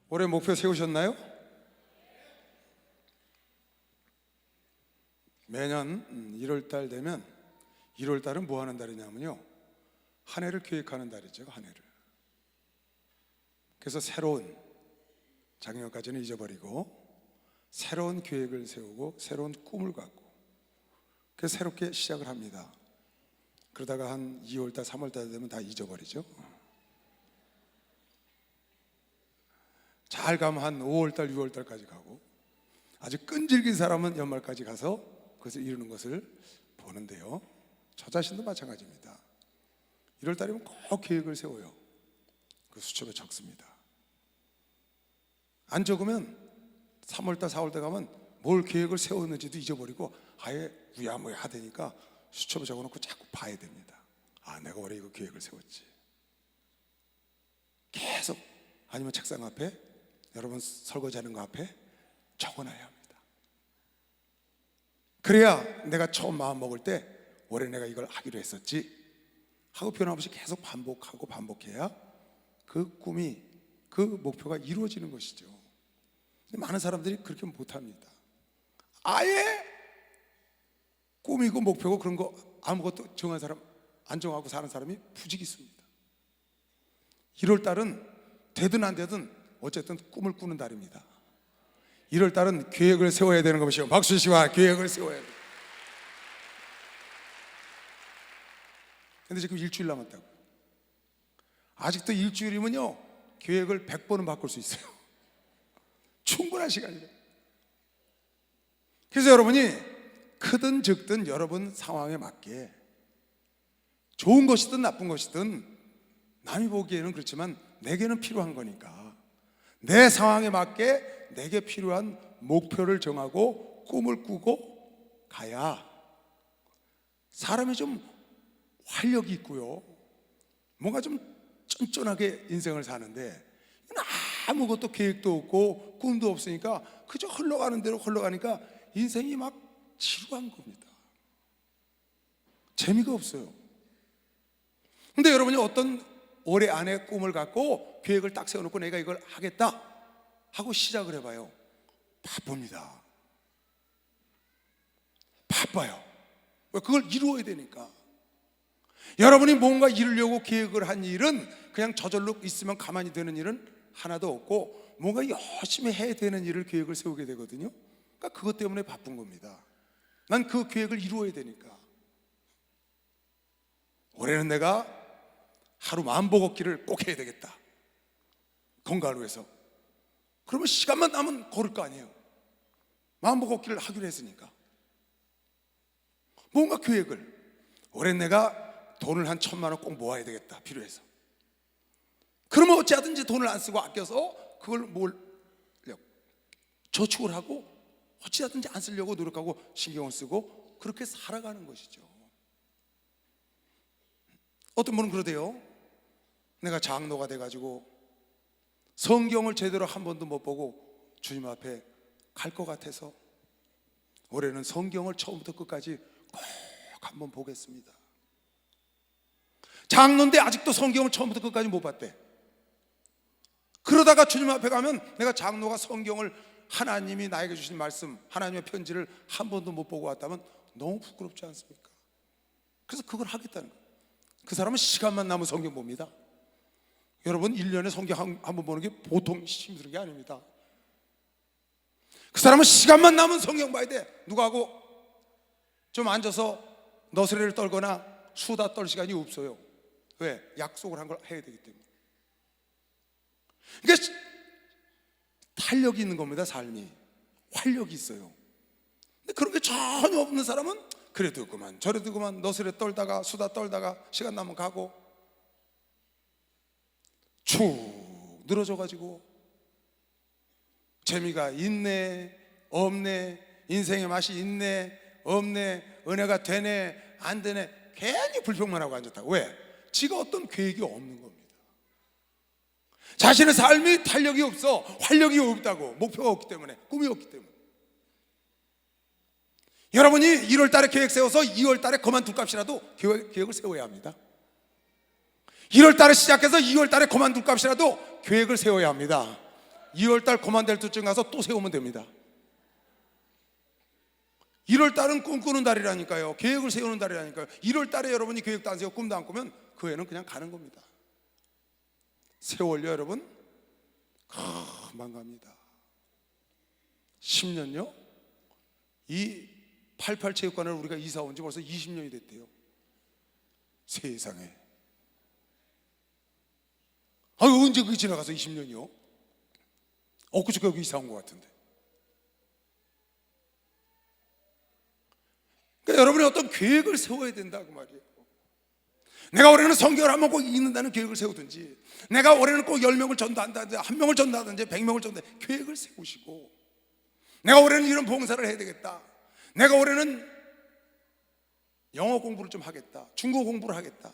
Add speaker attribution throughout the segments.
Speaker 1: 올해 목표 세우셨나요? 매년 1월달 되면 1월달은 뭐 하는 달이냐면요, 한 해를 계획하는 달이죠. 한 해를. 그래서 새로운, 작년까지는 잊어버리고 새로운 계획을 세우고 새로운 꿈을 갖고 그래서 새롭게 시작을 합니다. 그러다가 한 2월달 3월달 되면 다 잊어버리죠. 잘 가면 한 5월달 6월달까지 가고 아주 끈질긴 사람은 연말까지 가서 그것을 이루는 것을 보는데요, 저 자신도 마찬가지입니다. 1월달이면 꼭 계획을 세워요. 그 수첩에 적습니다. 안 적으면 3월달 4월달 가면 뭘 계획을 세웠는지도 잊어버리고 아예 우야무야 하다니까 수첩에 적어놓고 자꾸 봐야 됩니다. 아, 내가 올해 이거 계획을 세웠지. 계속, 아니면 책상 앞에, 여러분 설거지하는 거 앞에 적어놔야 합니다. 그래야 내가 처음 마음 먹을 때 올해 내가 이걸 하기로 했었지 하고 변함없이 계속 반복하고 반복해야 그 꿈이, 그 목표가 이루어지는 것이죠. 많은 사람들이 그렇게 못합니다. 아예 꿈이고 목표고 그런 거 아무것도 정한 사람, 안 정하고 사는 사람이 부지기 있습니다. 1월달은 되든 안 되든 어쨌든 꿈을 꾸는 달입니다. 1월달은 계획을 세워야 되는 것이요, 박수 씨와 계획을 세워야 돼요. 근데 지금 일주일 남았다고. 아직도 일주일이면요 계획을 100번은 바꿀 수 있어요. 충분한 시간이에요. 그래서 여러분이 크든 적든 여러분 상황에 맞게, 좋은 것이든 나쁜 것이든 남이 보기에는 그렇지만 내게는 필요한 거니까 내 상황에 맞게 내게 필요한 목표를 정하고 꿈을 꾸고 가야 사람이 좀 활력이 있고요, 뭔가 좀 쫀쫀하게 인생을 사는데 아무것도 계획도 없고 꿈도 없으니까 그저 흘러가는 대로 흘러가니까 인생이 막 지루한 겁니다. 재미가 없어요. 근데 여러분이 어떤 올해 안에 꿈을 갖고 계획을 딱 세워놓고 내가 이걸 하겠다 하고 시작을 해봐요. 바쁩니다. 바빠요. 왜? 그걸 이루어야 되니까. 여러분이 뭔가 이루려고 계획을 한 일은 그냥 저절로 있으면 가만히 되는 일은 하나도 없고 뭔가 열심히 해야 되는 일을 계획을 세우게 되거든요. 그러니까 그것 때문에 바쁜 겁니다. 난 그 계획을 이루어야 되니까. 올해는 내가 하루 만보 걷기를 꼭 해야 되겠다, 건강을 위해서. 그러면 시간만 나면 걸을 거 아니에요. 만보 걷기를 하기로 했으니까. 뭔가 계획을, 올해 내가 돈을 한 1,000만 원 꼭 모아야 되겠다, 필요해서. 그러면 어찌하든지 돈을 안 쓰고 아껴서 그걸 저축을 하고 어찌하든지 안 쓰려고 노력하고 신경을 쓰고 그렇게 살아가는 것이죠. 어떤 분은 그러대요. 내가 장로가 돼가지고 성경을 제대로 한 번도 못 보고 주님 앞에 갈 것 같아서 올해는 성경을 처음부터 끝까지 꼭 한번 보겠습니다. 장로인데 아직도 성경을 처음부터 끝까지 못 봤대. 그러다가 주님 앞에 가면 내가 장로가 성경을, 하나님이 나에게 주신 말씀, 하나님의 편지를 한 번도 못 보고 왔다면 너무 부끄럽지 않습니까? 그래서 그걸 하겠다는 거예요. 그 사람은 시간만 나면 성경 봅니다. 여러분 1년에 성경 한 번 보는 게 보통 힘든 게 아닙니다. 그 사람은 시간만 나면 성경 봐야 돼. 누구하고 좀 앉아서 너스레를 떨거나 수다 떨 시간이 없어요. 왜? 약속을 한 걸 해야 되기 때문에. 그러니까 탄력이 있는 겁니다. 삶이 활력이 있어요. 근데 그런 게 전혀 없는 사람은 그래도 그만 저래도 그만 너스레 떨다가 수다 떨다가 시간 나면 가고 축 늘어져가지고 재미가 있네 없네, 인생의 맛이 있네 없네, 은혜가 되네 안 되네, 괜히 불평만 하고 앉았다고. 왜? 지가 어떤 계획이 없는 겁니다. 자신의 삶이 탄력이 없어, 활력이 없다고. 목표가 없기 때문에, 꿈이 없기 때문에. 여러분이 1월 달에 계획 세워서 2월 달에 그만둘 값이라도 계획을 세워야 합니다. 1월 달에 시작해서 2월 달에 그만둘 값이라도 계획을 세워야 합니다. 2월달 그만될 때쯤 가서 또 세우면 됩니다. 1월달은 꿈꾸는 달이라니까요. 계획을 세우는 달이라니까요. 1월달에 여러분이 계획도 안 세우고 꿈도 안 꾸면 그 해는 그냥 가는 겁니다. 세월요 여러분 금방 갑니다. 10년요? 이 88 체육관을 우리가 이사 온 지 벌써 20년이 됐대요. 세상에. 언제 그게 지나가서 20년이요? 엊그저께 여기 이사 온 것 같은데. 그러니까 여러분이 어떤 계획을 세워야 된다고 말이에요. 내가 올해는 성경을 한번 꼭 읽는다는 계획을 세우든지, 내가 올해는 꼭 10명을 전도한다든지, 1명을 전도하든지, 100명을 전도하든지 계획을 세우시고, 내가 올해는 이런 봉사를 해야 되겠다, 내가 올해는 영어 공부를 좀 하겠다, 중국어 공부를 하겠다,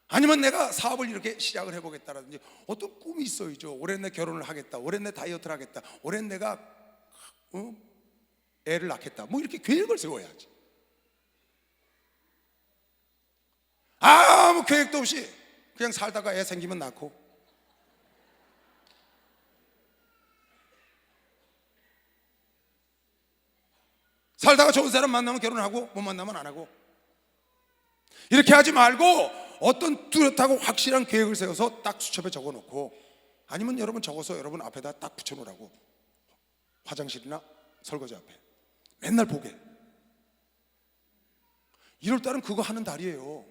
Speaker 1: 아니면 내가 사업을 이렇게 시작을 해보겠다라든지 어떤 꿈이 있어야죠. 올해는 내 결혼을 하겠다, 올해는 내 다이어트를 하겠다, 올해는 내가 애를 낳겠다, 뭐 이렇게 계획을 세워야지. 아무 계획도 없이 그냥 살다가 애 생기면 낳고, 살다가 좋은 사람 만나면 결혼하고 못 만나면 안 하고, 이렇게 하지 말고 어떤 뚜렷하고 확실한 계획을 세워서 딱 수첩에 적어놓고, 아니면 여러분 적어서 여러분 앞에다 딱 붙여놓으라고. 화장실이나 설거지 앞에 맨날 보게. 1월달은 그거 하는 달이에요.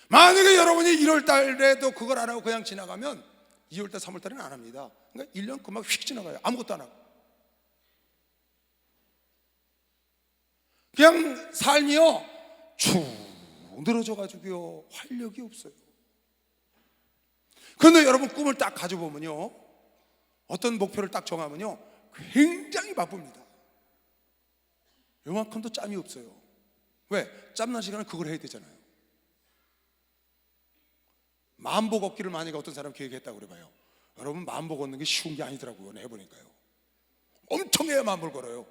Speaker 1: 만약에 여러분이 1월달에도 그걸 안 하고 그냥 지나가면 2월달 3월달에는 안 합니다. 그러니까 1년 금방 휙 지나가요. 아무것도 안 하고. 그냥 삶이요 축 늘어져가지고요 활력이 없어요. 그런데 여러분 꿈을 딱 가져보면요, 어떤 목표를 딱 정하면요 굉장히 바쁩니다. 요만큼도 짬이 없어요. 왜? 짬난 시간은 그걸 해야 되잖아요. 만보 걷기를 만약에 어떤 사람 계획했다고 그래봐요. 여러분 만보 걷는 게 쉬운 게 아니더라고요. 해보니까요 엄청 해야 만보를 걸어요.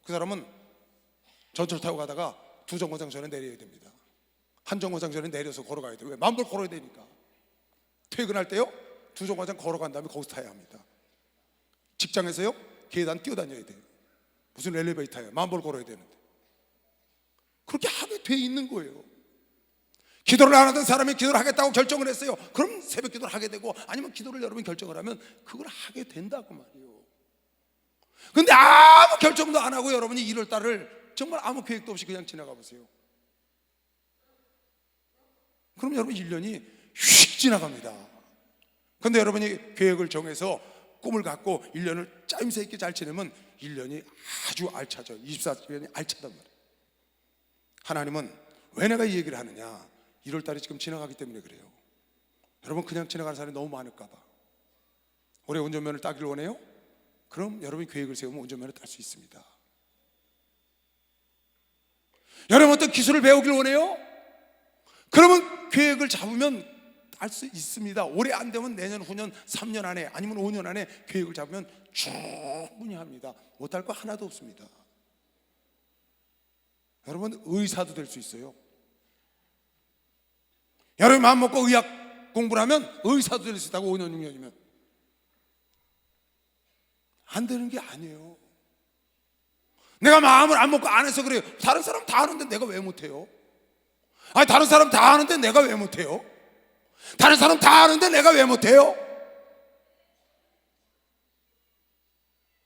Speaker 1: 그 사람은 전철 타고 가다가 두 정거장 전에 내려야 됩니다. 한 정거장 전에 내려서 걸어가야 돼요. 왜? 만보를 걸어야 되니까. 퇴근할 때요 두 정거장 걸어간 다음에 거기서 타야 합니다. 직장에서요 계단 뛰어다녀야 돼요. 무슨 엘리베이터예요. 만보를 걸어야 되는데. 그렇게 하게 돼 있는 거예요. 기도를 안 하던 사람이 기도를 하겠다고 결정을 했어요. 그럼 새벽 기도를 하게 되고, 아니면 기도를 여러분 결정을 하면 그걸 하게 된다고 말이에요. 근데 아무 결정도 안 하고 여러분이 1월달을 정말 아무 계획도 없이 그냥 지나가 보세요. 그럼 여러분 1년이 휙 지나갑니다. 근데 여러분이 계획을 정해서 꿈을 갖고 1년을 짜임새 있게 잘 지내면 1년이 아주 알차죠. 24시간이 알차단 말이에요. 하나님은 왜 내가 이 얘기를 하느냐, 1월달이 지금 지나가기 때문에 그래요. 여러분 그냥 지나가는 사람이 너무 많을까 봐. 올해 운전면허를 따기를 원해요? 그럼 여러분이 계획을 세우면 운전면허를 딸 수 있습니다. 여러분 어떤 기술을 배우길 원해요? 그러면 계획을 잡으면 딸 수 있습니다. 올해 안 되면 내년, 후년, 3년 안에, 아니면 5년 안에 계획을 잡으면 충분히 합니다. 못할 거 하나도 없습니다. 여러분 의사도 될 수 있어요. 여러분 마음 먹고 의학 공부를 하면 의사도 될 수 있다고. 5년, 6년이면 안 되는 게 아니에요. 내가 마음을 안 먹고 안 해서 그래요. 다른 사람 다 하는데 내가 왜 못해요? 아니 다른 사람 다 하는데 내가 왜 못해요? 다른 사람 다 하는데 내가 왜 못해요?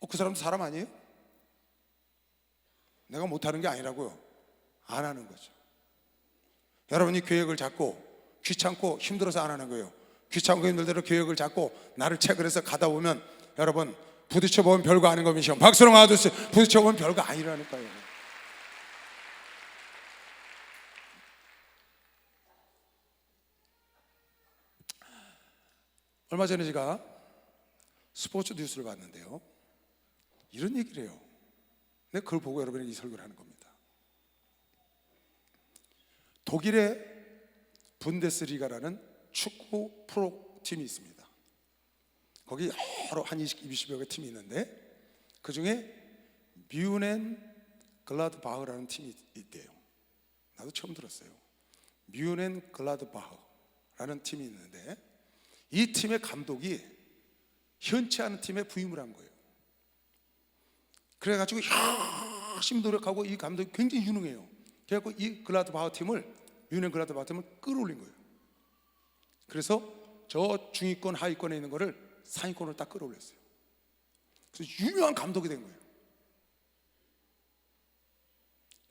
Speaker 1: 그 사람도 사람 아니에요? 내가 못하는 게 아니라고요. 안 하는 거죠. 여러분이 계획을 잡고 귀찮고 힘들어서 안 하는 거예요. 귀찮고 힘들대로 계획을 잡고 나를 체크해서 가다 보면 여러분 부딪혀보면 별거 아닌 겁니다. 박수로 맞아주세요. 부딪혀보면 별거 아니라니까요. 얼마 전에 제가 스포츠 뉴스를 봤는데요, 이런 얘기를 해요. 근데 그걸 보고 여러분에게 이 설교를 하는 겁니다. 독일의 분데스리가라는 축구 프로팀이 있습니다. 거기 여러 한 20여 개 팀이 있는데 그 중에 뮌헨 글라드바흐라는 팀이 있대요. 나도 처음 들었어요. 뮌헨 글라드바흐라는 팀이 있는데 이 팀의 감독이 현치 않은 팀에 부임을 한 거예요. 그래가지고 열심히 노력하고, 이 감독이 굉장히 유능해요. 그래갖고 이 글라드바흐 팀을, 뮌헨 글라드바흐 팀을 끌어올린 거예요. 그래서 저 중위권 하위권에 있는 거를 상위권으로 딱 끌어올렸어요. 그래서 유명한 감독이 된 거예요.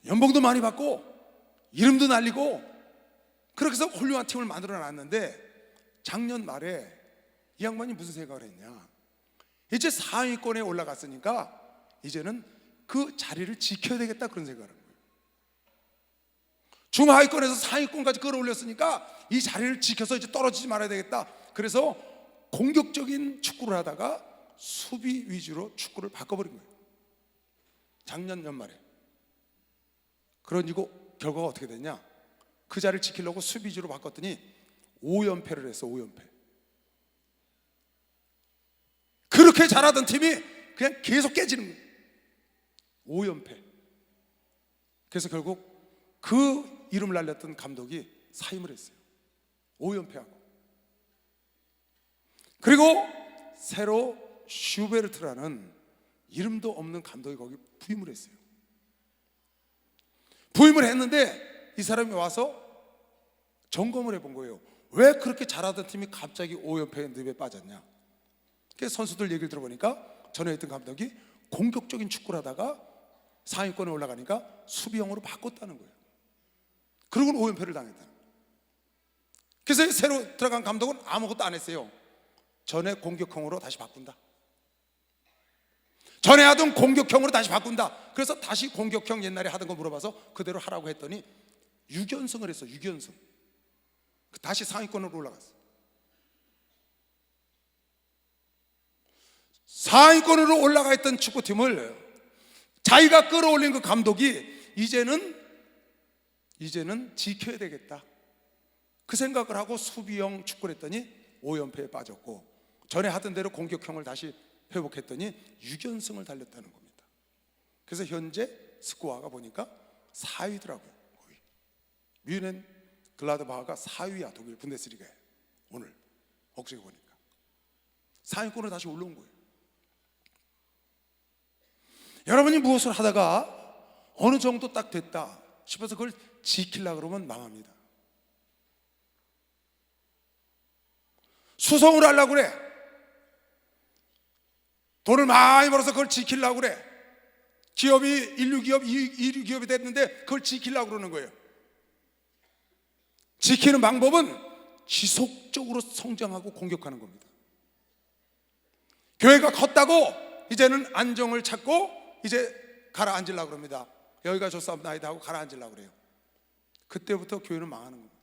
Speaker 1: 연봉도 많이 받고 이름도 날리고, 그렇게 해서 훌륭한 팀을 만들어 놨는데, 작년 말에 이 양반이 무슨 생각을 했냐, 이제 상위권에 올라갔으니까 이제는 그 자리를 지켜야 되겠다, 그런 생각을 한 거예요. 중하위권에서 상위권까지 끌어올렸으니까 이 자리를 지켜서 이제 떨어지지 말아야 되겠다. 그래서 공격적인 축구를 하다가 수비 위주로 축구를 바꿔버린 거예요, 작년 연말에. 그러니고 결과가 어떻게 됐냐, 그 자리를 지키려고 수비 위주로 바꿨더니 5연패를 했어. 5연패. 그렇게 잘하던 팀이 그냥 계속 깨지는 거예요. 5연패. 그래서 결국 그 이름을 날렸던 감독이 사임을 했어요. 5연패하고. 그리고 새로 슈베르트라는 이름도 없는 감독이 거기 부임을 했어요. 부임을 했는데 이 사람이 와서 점검을 해본 거예요. 왜 그렇게 잘하던 팀이 갑자기 5연패의 늪에 빠졌냐. 그래서 선수들 얘기를 들어보니까 전에 있던 감독이 공격적인 축구를 하다가 상위권에 올라가니까 수비형으로 바꿨다는 거예요. 그리고는 5연패를 당했다는 거예요. 그래서 새로 들어간 감독은 아무것도 안 했어요. 전에 공격형으로 다시 바꾼다. 전에 하던 공격형으로 다시 바꾼다. 그래서 다시 공격형 옛날에 하던 거 물어봐서 그대로 하라고 했더니 6연승을 했어. 6연승. 다시 상위권으로 올라갔어. 상위권으로 올라가 있던 축구팀을 자기가 끌어올린 그 감독이 이제는 지켜야 되겠다, 그 생각을 하고 수비형 축구를 했더니 5연패에 빠졌고, 전에 하던 대로 공격형을 다시 회복했더니 6연승을 달렸다는 겁니다. 그래서 현재 스코어가 보니까 4위더라고요. 뮌헨 글라드바흐가 4위야. 독일 분데스리가에. 오늘 억지게 보니까 4위권으로 다시 올라온 거예요. 여러분이 무엇을 하다가 어느 정도 딱 됐다 싶어서 그걸 지키려고 그러면 망합니다. 수성을 하려고 그래. 돈을 많이 벌어서 그걸 지키려고 그래. 기업이 1류 기업, 2류 기업이 됐는데 그걸 지키려고 그러는 거예요. 지키는 방법은 지속적으로 성장하고 공격하는 겁니다. 교회가 컸다고 이제는 안정을 찾고 이제 가라앉으려고 그럽니다. 여기가 좋사옵나이다 하고 가라앉으려고 그래요. 그때부터 교회는 망하는 겁니다.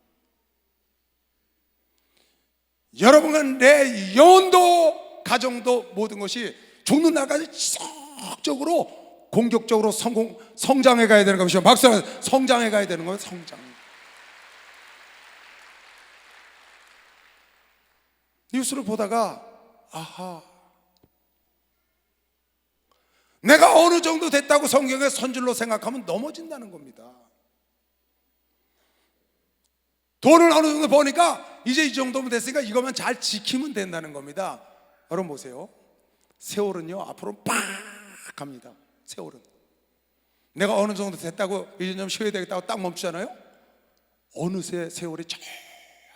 Speaker 1: 여러분과 내 영혼도 가정도 모든 것이 죽는 날까지 지속적으로 공격적으로 성장해 가야 되는 것이죠. 박수. 성장해 가야 되는 거예요. 성장. 뉴스를 보다가 아하, 내가 어느 정도 됐다고 성경의 선줄로 생각하면 넘어진다는 겁니다. 돈을 어느 정도 버니까 이제 이 정도면 됐으니까 이것만 잘 지키면 된다는 겁니다. 여러분 보세요. 세월은요 앞으로 빡 갑니다. 세월은 내가 어느 정도 됐다고 이제 좀 쉬어야 되겠다고 딱 멈추잖아요. 어느새 세월이 저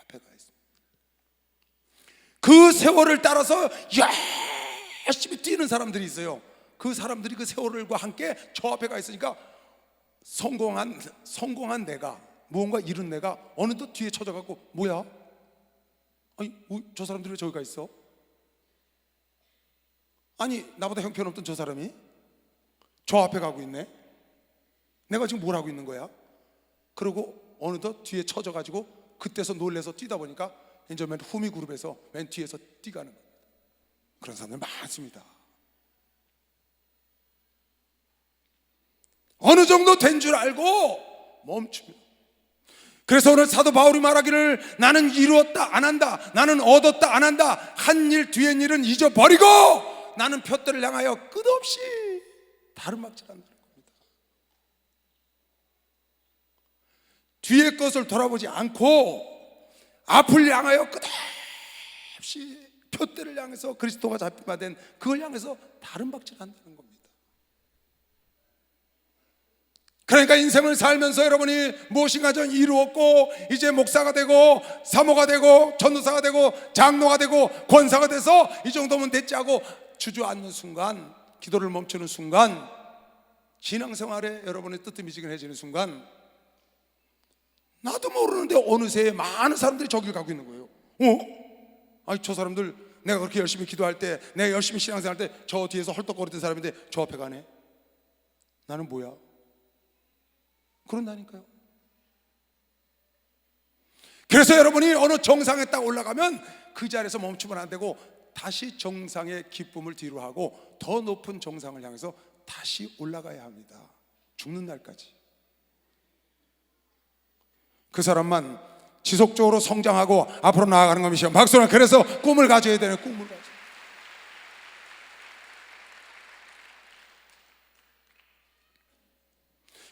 Speaker 1: 앞에 가 있습니다. 그 세월을 따라서 열심히 뛰는 사람들이 있어요. 그 사람들이 그 세월과 함께 저 앞에 가 있으니까 성공한 내가, 무언가 이룬 내가 어느덧 뒤에 쳐져갖고 뭐야? 아니 저 사람들이 왜 저기 가 있어? 아니 나보다 형편없던 저 사람이 저 앞에 가고 있네. 내가 지금 뭘 하고 있는 거야? 그러고 어느덧 뒤에 쳐져가지고 그때서 놀래서 뛰다 보니까 이제 맨 후미 그룹에서 맨 뒤에서 뛰가는 겁니다. 그런 사람들 많습니다. 어느 정도 된 줄 알고 멈추면. 그래서 오늘 사도 바울이 말하기를 나는 이루었다 안 한다, 나는 얻었다 안 한다, 한 일 뒤엔 일은 잊어버리고 나는 표대를 향하여 끝없이 다름막질한다는 겁니다. 뒤의 것을 돌아보지 않고 앞을 향하여 끝없이 다시 표대를 향해서 그리스도가 잡힌바된 그걸 향해서 다른 박질을 한다는 겁니다. 그러니까 인생을 살면서 여러분이 무엇인가 좀 이루었고 이제 목사가 되고 사모가 되고 전도사가 되고 장로가 되고 권사가 돼서 이 정도면 됐지 하고 주저앉는 순간, 기도를 멈추는 순간, 신앙생활에 여러분의 뜨뜻미지근해지는 순간, 나도 모르는데 어느새 많은 사람들이 저길 가고 있는 거예요. 아니 저 사람들 내가 그렇게 열심히 기도할 때, 내가 열심히 신앙생활 할 때 저 뒤에서 헐떡거리던 사람인데 저 앞에 가네. 나는 뭐야? 그런다니까요. 그래서 여러분이 어느 정상에 딱 올라가면 그 자리에서 멈추면 안 되고 다시 정상의 기쁨을 뒤로 하고 더 높은 정상을 향해서 다시 올라가야 합니다. 죽는 날까지. 그 사람만 지속적으로 성장하고 앞으로 나아가는 것이죠. 박수는 그래서 꿈을 가져야 되는, 꿈을 가져.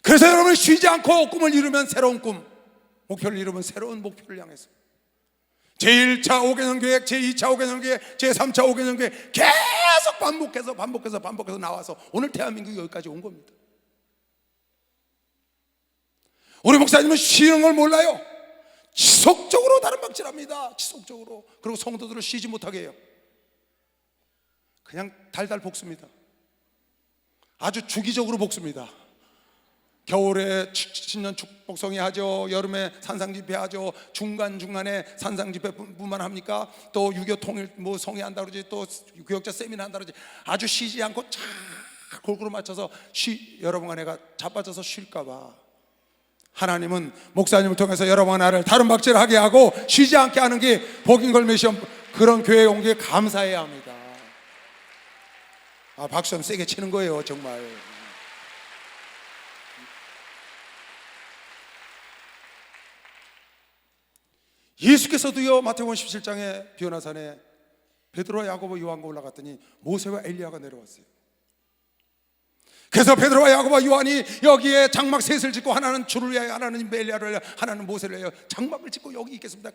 Speaker 1: 그래서 여러분이 쉬지 않고 꿈을 이루면 새로운 꿈, 목표를 이루면 새로운 목표를 향해서 제1차 5개년 계획, 제2차 5개년 계획, 제3차 5개년 계획 계속 반복해서 나와서 오늘 대한민국이 여기까지 온 겁니다. 우리 목사님은 쉬는 걸 몰라요. 지속적으로 다른 박질합니다. 지속적으로. 그리고 성도들을 쉬지 못하게 해요. 그냥 달달 볶습니다. 아주 주기적으로 볶습니다. 겨울에 신년 축복성회 하죠. 여름에 산상집회 하죠. 중간중간에 산상집회뿐만 합니까? 또 6.25 통일 뭐 성회 한다 그러지, 또 교역자 세미나 한다 그러지. 아주 쉬지 않고 쫙 골고루 맞춰서 여러분과 내가 자빠져서 쉴까봐 하나님은 목사님을 통해서 여러분과 나를 다른 박질을 하게 하고 쉬지 않게 하는 게 복인 걸매시험. 그런 교회에 온 게 감사해야 합니다. 박수 좀 세게 치는 거예요 정말. 예수께서도요 마태복음 17장에 비오나산에 베드로와 야고보 요한과 올라갔더니 모세와 엘리야가 내려왔어요. 그래서 베드로와 야고보와 요한이 여기에 장막 셋을 짓고, 하나는 주를 위하여, 하나는 엘리야를 위하여, 하나는 모세를 위하여 장막을 짓고 여기 있겠습니다.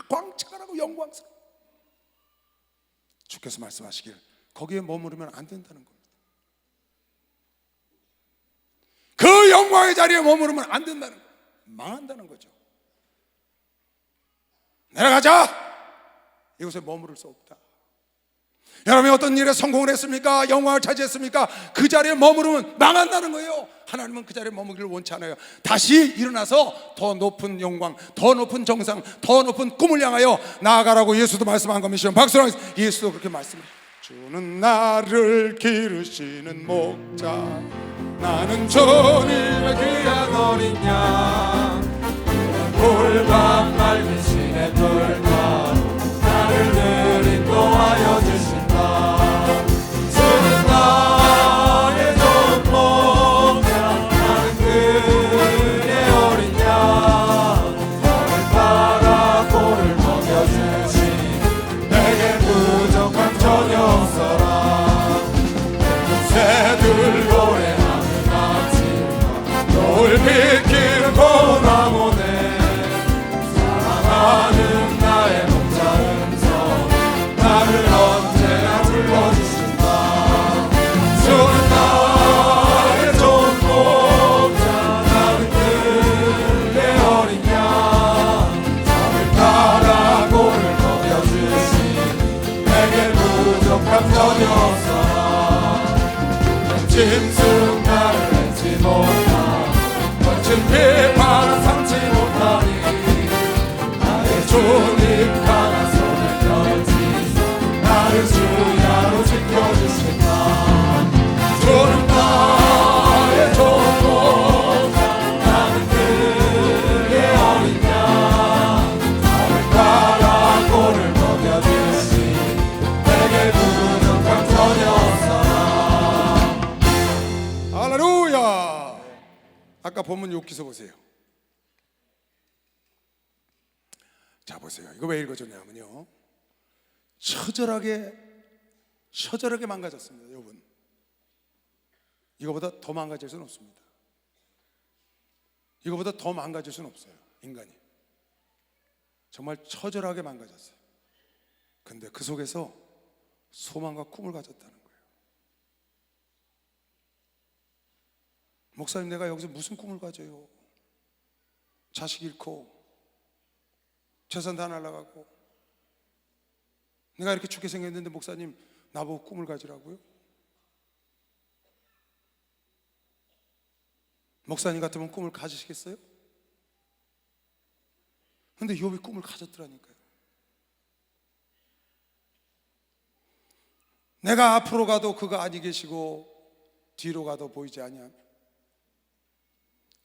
Speaker 1: 광채가라고 영광스러워. 주께서 말씀하시길 거기에 머무르면 안 된다는 겁니다. 그 영광의 자리에 머무르면 안 된다는 거예요. 망한다는 거죠. 내려가자! 이곳에 머무를 수 없다. 여러분이 어떤 일에 성공을 했습니까? 영광을 차지했습니까? 그 자리에 머무르면 망한다는 거예요. 하나님은 그 자리에 머무기를 원치 않아요. 다시 일어나서 더 높은 영광, 더 높은 정상, 더 높은 꿈을 향하여 나아가라고 예수도 말씀한 겁니다. 박수로 하겠습니다. 예수도 그렇게 말씀해요. 주는 나를 기르시는 목자, 나는 주님의 귀한 어린 양, 돌과 맑은 시내 돌과 나를 늘 인도하여 주신다. 주는 나의 좋은 목자, 나는 그의 어린 양, 나를 따라 꼴을 먹여주시니 내게 부족함 전혀 없어라. 새들 노래하는 아침과 노을 비키는 고나무네, 사랑하는 나의 목자 음성 나를 언제나 불러주신다. 주는 나의 좋은 목자, 나는 그의 어린 양, 나를 따라 꼴을 먹여주시니 내게 부족함 전혀 없어라. 짐승 나를 맺지 못하, 거친 비판은 삼지 못하니 주님 강한 손을 펴시서 나를 주야로 지켜주신다. 주는 나의 좋은 목자, 나는 그의 어린 양, 나를 따라 꼴을 먹여주시니 내게 부족함 전혀 없어라. 할렐루야. 아까 본문 욥기서 보세요. 자 보세요. 이거 왜 읽어줬냐면요, 처절하게 망가졌습니다. 여러분, 이거보다 더 망가질 수는 없습니다. 이거보다 더 망가질 수는 없어요. 인간이 정말 처절하게 망가졌어요. 근데 그 속에서 소망과 꿈을 가졌다는 거예요. 목사님, 내가 여기서 무슨 꿈을 가져요? 자식 잃고 재산 다 날아가고 내가 이렇게 죽게 생겼는데 목사님 나보고 꿈을 가지라고요? 목사님 같으면 꿈을 가지시겠어요? 근데 욥이 꿈을 가졌더라니까요. 내가 앞으로 가도 그가 아니 계시고 뒤로 가도 보이지 아니하며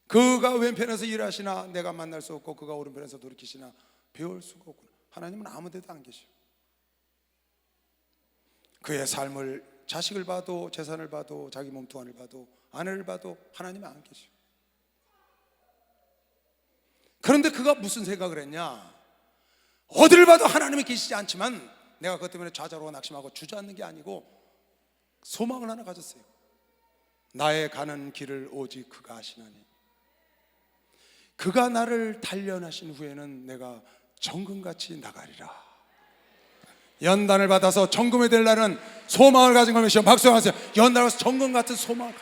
Speaker 1: 그가 왼편에서 일하시나 내가 만날 수 없고 그가 오른편에서 돌이키시나 배울 수가 없구나. 하나님은 아무 데도 안 계셔. 그의 삶을, 자식을 봐도 재산을 봐도 자기 몸뚱아리를 봐도 아내를 봐도 하나님은 안 계셔. 그런데 그가 무슨 생각을 했냐? 어디를 봐도 하나님이 계시지 않지만 내가 그것 때문에 좌절하고 낙심하고 주저앉는 게 아니고 소망을 하나 가졌어요. 나의 가는 길을 오직 그가 아시나니 그가 나를 단련하신 후에는 내가 정금같이 나가리라. 연단을 받아서 정금이 되려는 소망을 가진 거면서 박수하세요. 연단을 받아서 정금 같은 소망을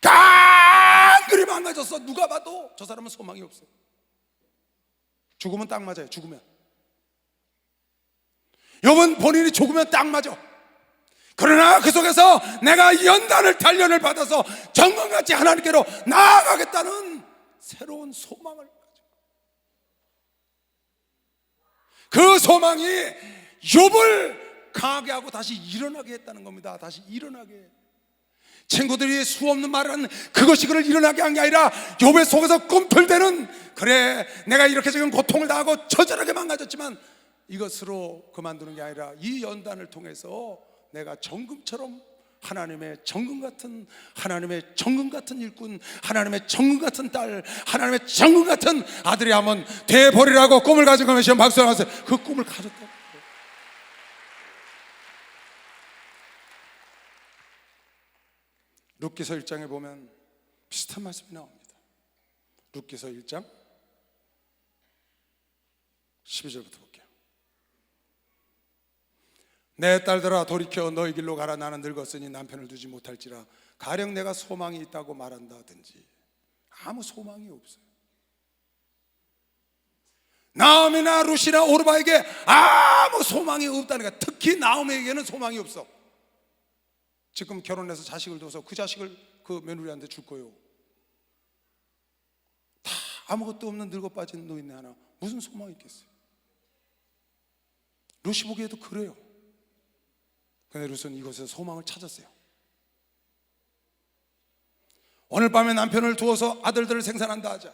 Speaker 1: 간그리 망가졌어. 누가 봐도 저 사람은 소망이 없어. 죽으면 딱 맞아요. 죽으면 욥은 본인이 죽으면 딱 맞아. 그러나 그 속에서 내가 연단을 단련을 받아서 정금같이 하나님께로 나아가겠다는 새로운 소망을 가지고 그 소망이 욥을 강하게 하고 다시 일어나게 했다는 겁니다. 다시 일어나게. 친구들이 수없는 말을 하는 그것이 그를 일어나게 한 게 아니라 욥의 속에서 꿈틀대는, 그래 내가 이렇게 지금 고통을 당하고 처절하게 망가졌지만 이것으로 그만두는 게 아니라 이 연단을 통해서 내가 정금처럼 하나님의 정금 같은, 하나님의 정금 같은 일꾼, 하나님의 정금 같은 딸, 하나님의 정금 같은 아들이 한번 돼버리라고 꿈을 가진 거면서 박수하세요. 그 꿈을 가졌다고. 룻기서 1장에 보면 비슷한 말씀이 나옵니다. 룻기서 1장 12절부터 볼게요. 내 딸들아 돌이켜 너희 길로 가라. 나는 늙었으니 남편을 두지 못할지라. 가령 내가 소망이 있다고 말한다든지 아무 소망이 없어요. 나오미나 룻이나 오르바에게 아무 소망이 없다는 거야. 특히 나오미에게는 소망이 없어. 지금 결혼해서 자식을 둬서 그 자식을 그 며느리한테 줄 거예요. 다 아무것도 없는 늙어 빠진 노인네 하나 무슨 소망이 있겠어요? 룻이 보기에도 그래요. 근데 룻은 이곳에서 소망을 찾았어요. 오늘 밤에 남편을 두어서 아들들을 생산한다 하자.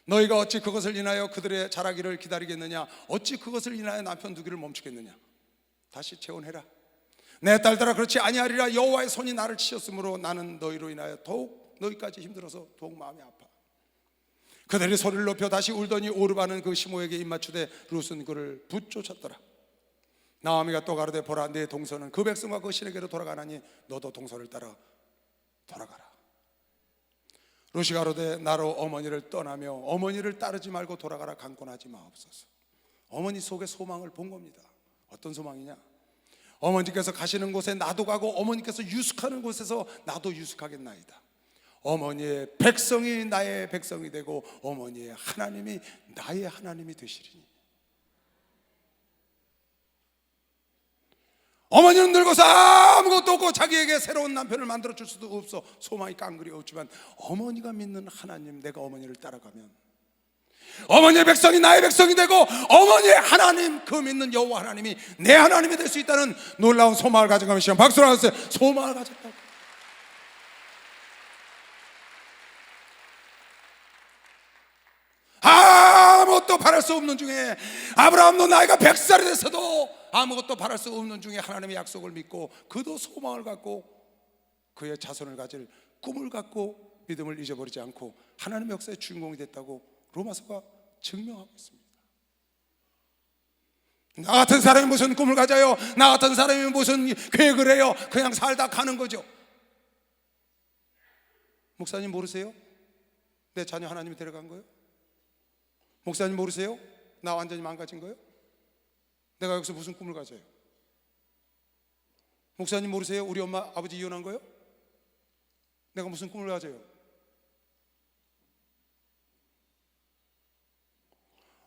Speaker 1: 너희가 어찌 그것을 인하여 그들의 자라기를 기다리겠느냐? 어찌 그것을 인하여 남편 두기를 멈추겠느냐? 다시 재혼해라. 내 딸들아 그렇지 아니하리라. 여호와의 손이 나를 치셨으므로 나는 너희로 인하여 더욱 너희까지 힘들어서 더욱 마음이 아파. 그들이 소리를 높여 다시 울더니 오르바는 그 시모에게 입맞추되 룻은 그를 붙쫓았더라. 나오미가 또 가로되 보라 내 동서는 그 백성과 그 신에게로 돌아가나니 너도 동서를 따라 돌아가라. 룻이 가로되 나로 어머니를 떠나며 어머니를 따르지 말고 돌아가라. 강권하지 마옵소서. 어머니 속에 소망을 본 겁니다. 어떤 소망이냐? 어머니께서 가시는 곳에 나도 가고 어머니께서 유숙하는 곳에서 나도 유숙하겠나이다. 어머니의 백성이 나의 백성이 되고 어머니의 하나님이 나의 하나님이 되시리니. 어머니는 늙어서 아무것도 없고 자기에게 새로운 남편을 만들어 줄 수도 없어. 소망이 깡그리 없지만 어머니가 믿는 하나님, 내가 어머니를 따라가면 어머니의 백성이 나의 백성이 되고 어머니의 하나님, 그 믿는 여호와 하나님이 내 하나님이 될 수 있다는 놀라운 소망을 가져가면 시간 박수를 하세요. 소망을 가졌다고. 아무것도 바랄 수 없는 중에, 아브라함도 나이가 100살이 됐어도 아무것도 바랄 수 없는 중에 하나님의 약속을 믿고 그도 소망을 갖고 그의 자손을 가질 꿈을 갖고 믿음을 잊어버리지 않고 하나님의 역사의 주인공이 됐다고 로마서가 증명하고 있습니다. 나 같은 사람이 무슨 꿈을 가져요? 나 같은 사람이 무슨 계획을 해요? 그냥 살다 가는 거죠. 목사님 모르세요? 내 자녀 하나님이 데려간 거예요? 목사님 모르세요? 나 완전히 망가진 거예요? 내가 여기서 무슨 꿈을 가져요? 목사님 모르세요? 우리 엄마 아버지 이혼한 거예요? 내가 무슨 꿈을 가져요?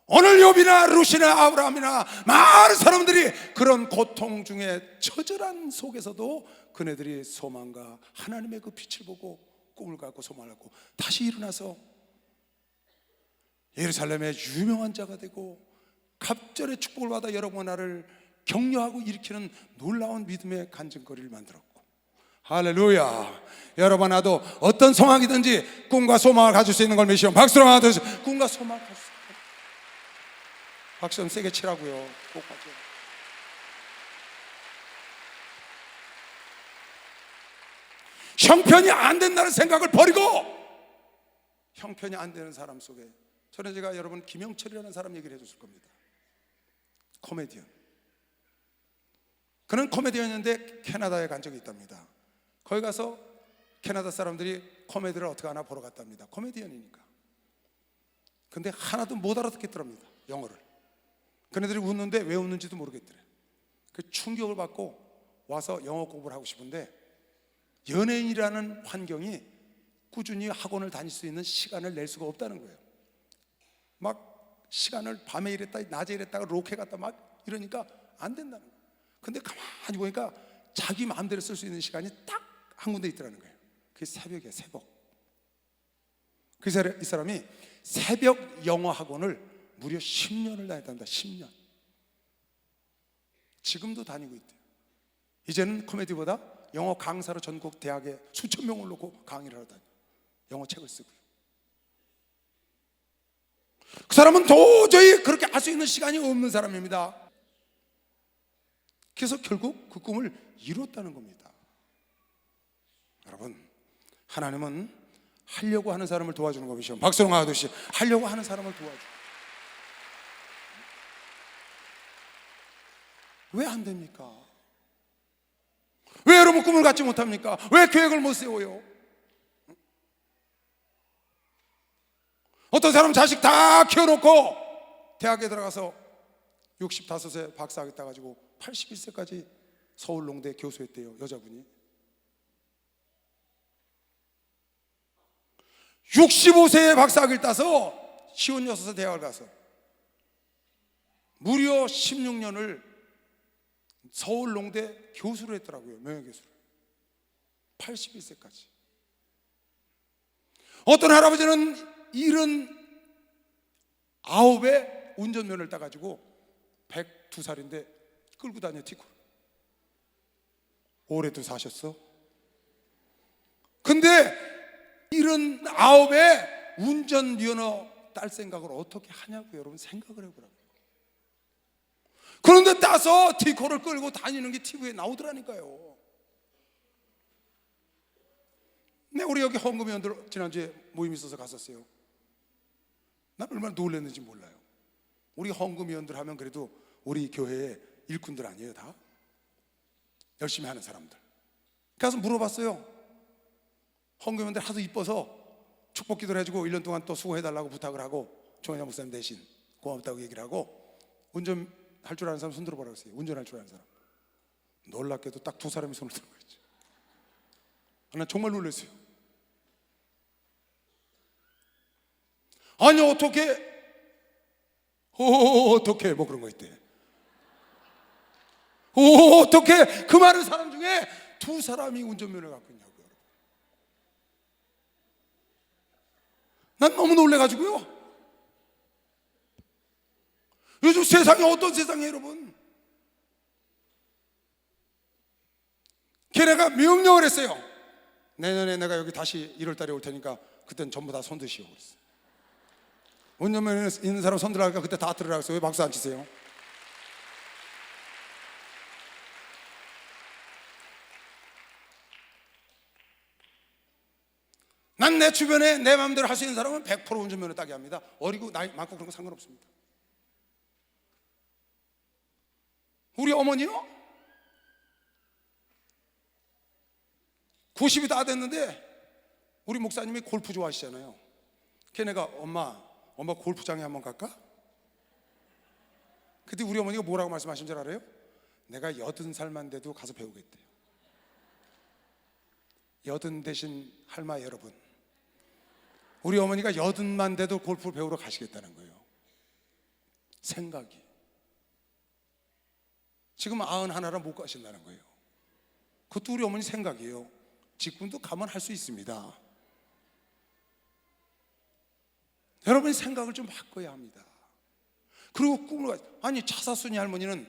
Speaker 1: 오늘 욥이나 룻이나 아브라함이나 많은 사람들이 그런 고통 중에 처절한 속에서도 그네들이 소망과 하나님의 그 빛을 보고 꿈을 갖고 소망을 갖고 다시 일어나서 예루살렘의 유명한 자가 되고 갑절의 축복을 받아 여러분 나라를 격려하고 일으키는 놀라운 믿음의 간증거리를 만들었고, 할렐루야. 여러분 나도 어떤 상황이든지 꿈과 소망을 가질 수 있는 걸 믿으시오. 박수로 하나 더 주세요. 꿈과 소망을 가질 수 있는, 박수 좀 세게 치라고요. 꼭 가죠. 형편이 안 된다는 생각을 버리고 형편이 안 되는 사람 속에, 저는 제가 여러분 김영철이라는 사람 얘기를 해줬을 겁니다. 코미디언. 그는 코미디언인데 캐나다에 간 적이 있답니다. 거기 가서 캐나다 사람들이 코미디를 어떻게 하나 보러 갔답니다. 코미디언이니까. 근데 하나도 못 알아듣겠더랍니다, 영어를. 그네들이 웃는데 왜 웃는지도 모르겠더래. 그 충격을 받고 와서 영어 공부를 하고 싶은데 연예인이라는 환경이 꾸준히 학원을 다닐 수 있는 시간을 낼 수가 없다는 거예요. 막 시간을 밤에 이랬다 낮에 이랬다가 로케 갔다 막 이러니까 안 된다는 거예요. 근데 가만히 보니까 자기 마음대로 쓸 수 있는 시간이 딱 한 군데 있더라는 거예요. 그게 새벽이에요, 새벽. 이 사람이 새벽 영어 학원을 무려 10년을 다녔답니다. 10년. 지금도 다니고 있대요. 이제는 코미디보다 영어 강사로 전국 대학에 수천 명을 놓고 강의를 하러 다녀요. 영어 책을 쓰고요. 그 사람은 도저히 그렇게 할 수 있는 시간이 없는 사람입니다. 그래서 결국 그 꿈을 이뤘다는 겁니다. 여러분, 하나님은 하려고 하는 사람을 도와주는 것이죠. 박수로 하듯이 하려고 하는 사람을 도와줘. 왜 안 됩니까? 왜 여러분 꿈을 갖지 못합니까? 왜 계획을 못 세워요? 어떤 사람 자식 다 키워놓고 대학에 들어가서 65세 박사학위 따가지고 81세까지 서울농대 교수했대요, 여자분이. 65세에 박사학위를 따서 56세 대학을 가서 무려 16년을 서울농대 교수를 했더라고요, 명예교수를. 81세까지. 어떤 할아버지는 79에 운전면허를 따가지고 102살인데 끌고 다녀, 티코를. 올해도 사셨어? 근데 79에 운전면허 딸 생각을 어떻게 하냐고요. 여러분 생각을 해보라고요. 그런데 따서 티코를 끌고 다니는 게 TV에 나오더라니까요. 네, 우리 여기 헌금위원들 지난주에 모임 있어서 갔었어요. 난 얼마나 놀랐는지 몰라요. 우리 헌금위원들 하면 그래도 우리 교회의 일꾼들 아니에요, 다? 열심히 하는 사람들. 가서 물어봤어요. 헌금위원들 하도 이뻐서 축복 기도를 해주고 1년 동안 또 수고해달라고 부탁을 하고 조은영 목사님 대신 고맙다고 얘기를 하고, 운전할 줄 아는 사람 손 들어보라고 했어요. 운전할 줄 아는 사람. 놀랍게도 딱 2사람이 손을 들고 있죠. 난 정말 놀랐어요. 아니 어떻게 어떻게 뭐 그런 거 있대. 어떻게 그 많은 사람 중에 2사람이 운전면허를 갖고 있냐고요. 난 너무 놀래가지고요. 요즘 세상이 어떤 세상이에요, 여러분? 걔네가 명령을 했어요. 내년에 내가 여기 다시 1월 달에 올 테니까 그땐 전부 다 손 드시오 그랬어요. 운전면허 있는 사람 손 들어가니까 그때 다 들으라고 했어요. 왜 박수 안 치세요? 난 내 주변에 내 마음대로 할 수 있는 사람은 100% 운전면허 따게 합니다. 어리고 나이 많고 그런 거 상관없습니다. 우리 어머니요? 90이 다 됐는데 우리 목사님이 골프 좋아하시잖아요. 걔네가 엄마 엄마 골프장에 한번 갈까? 그때 우리 어머니가 뭐라고 말씀하신 줄 알아요? 내가 80살만 돼도 가서 배우겠대요. 80 대신 할마 여러분, 우리 어머니가 80만 돼도 골프를 배우러 가시겠다는 거예요. 생각이. 지금 91라 못 가신다는 거예요. 그것도 우리 어머니 생각이에요. 직분도 가면 할 수 있습니다. 여러분이 생각을 좀 바꿔야 합니다. 그리고 꿈을, 아니 차사순이 할머니는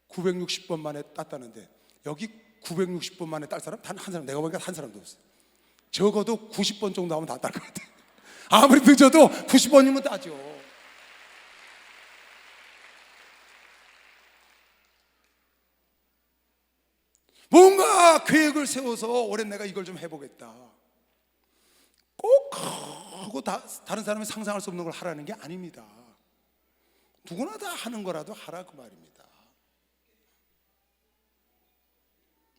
Speaker 1: 960번 만에 땄다는데 여기 960번 만에 딸 사람 단 한 사람, 내가 보니까 한 사람도 없어요. 적어도 90번 정도 하면 다 딸 것 같아요. 아무리 늦어도 90번이면 따죠. 뭔가 계획을 세워서 올해 내가 이걸 좀 해보겠다. 꼭 하고 다른 사람이 상상할 수 없는 걸 하라는 게 아닙니다. 누구나 다 하는 거라도 하라 그 말입니다.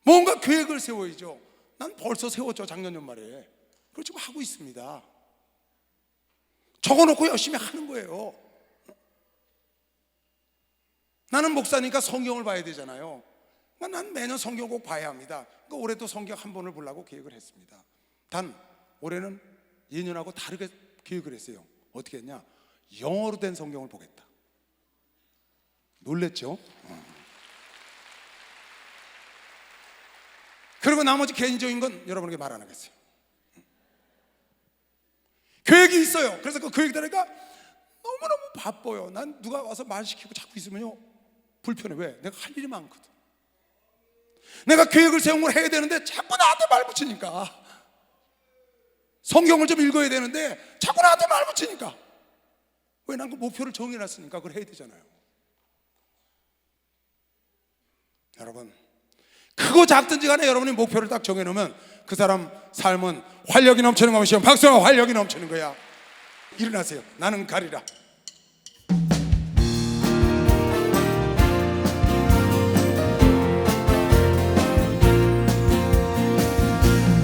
Speaker 1: 뭔가 계획을 세워야죠. 난 벌써 세웠죠. 작년 연말에. 그걸 지금 하고 있습니다. 적어놓고 열심히 하는 거예요. 나는 목사니까 성경을 봐야 되잖아요. 난 매년 성경 꼭 봐야 합니다. 그러니까 올해도 성경 한 번을 보려고 계획을 했습니다. 단 올해는 예년하고 다르게 계획을 했어요. 어떻게 했냐? 영어로 된 성경을 보겠다. 놀랬죠? 그리고 나머지 개인적인 건 여러분에게 말 안 하겠어요. 계획이 있어요. 그래서 그 계획 들으니까 너무너무 바빠요. 난 누가 와서 말 시키고 자꾸 있으면요 불편해. 왜? 내가 할 일이 많거든. 내가 계획을 세운 걸 해야 되는데 자꾸 나한테 말 붙이니까. 성경을 좀 읽어야 되는데 자꾸 나한테 말 붙이니까. 왜? 난 그 목표를 정해놨으니까 그걸 해야 되잖아요. 여러분, 크고 작든지 간에 여러분이 목표를 딱 정해놓으면 그 사람 삶은 활력이 넘치는 것이요, 박수와 활력이 넘치는 거야. 일어나세요. 나는 가리라.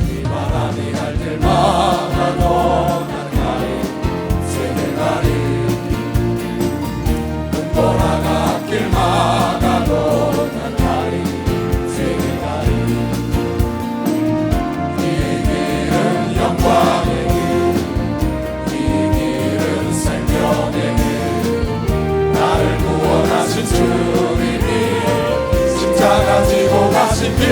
Speaker 2: 이 바람이 갈 때마다도 난 가리, 새는 가리. 눈보라가 길 막아도 난 가리, 새는 가리. 이 길은 영광의 길, 이 길은 생명의 길. 나를 구원하신 주님이 십자가 지고 가신 길.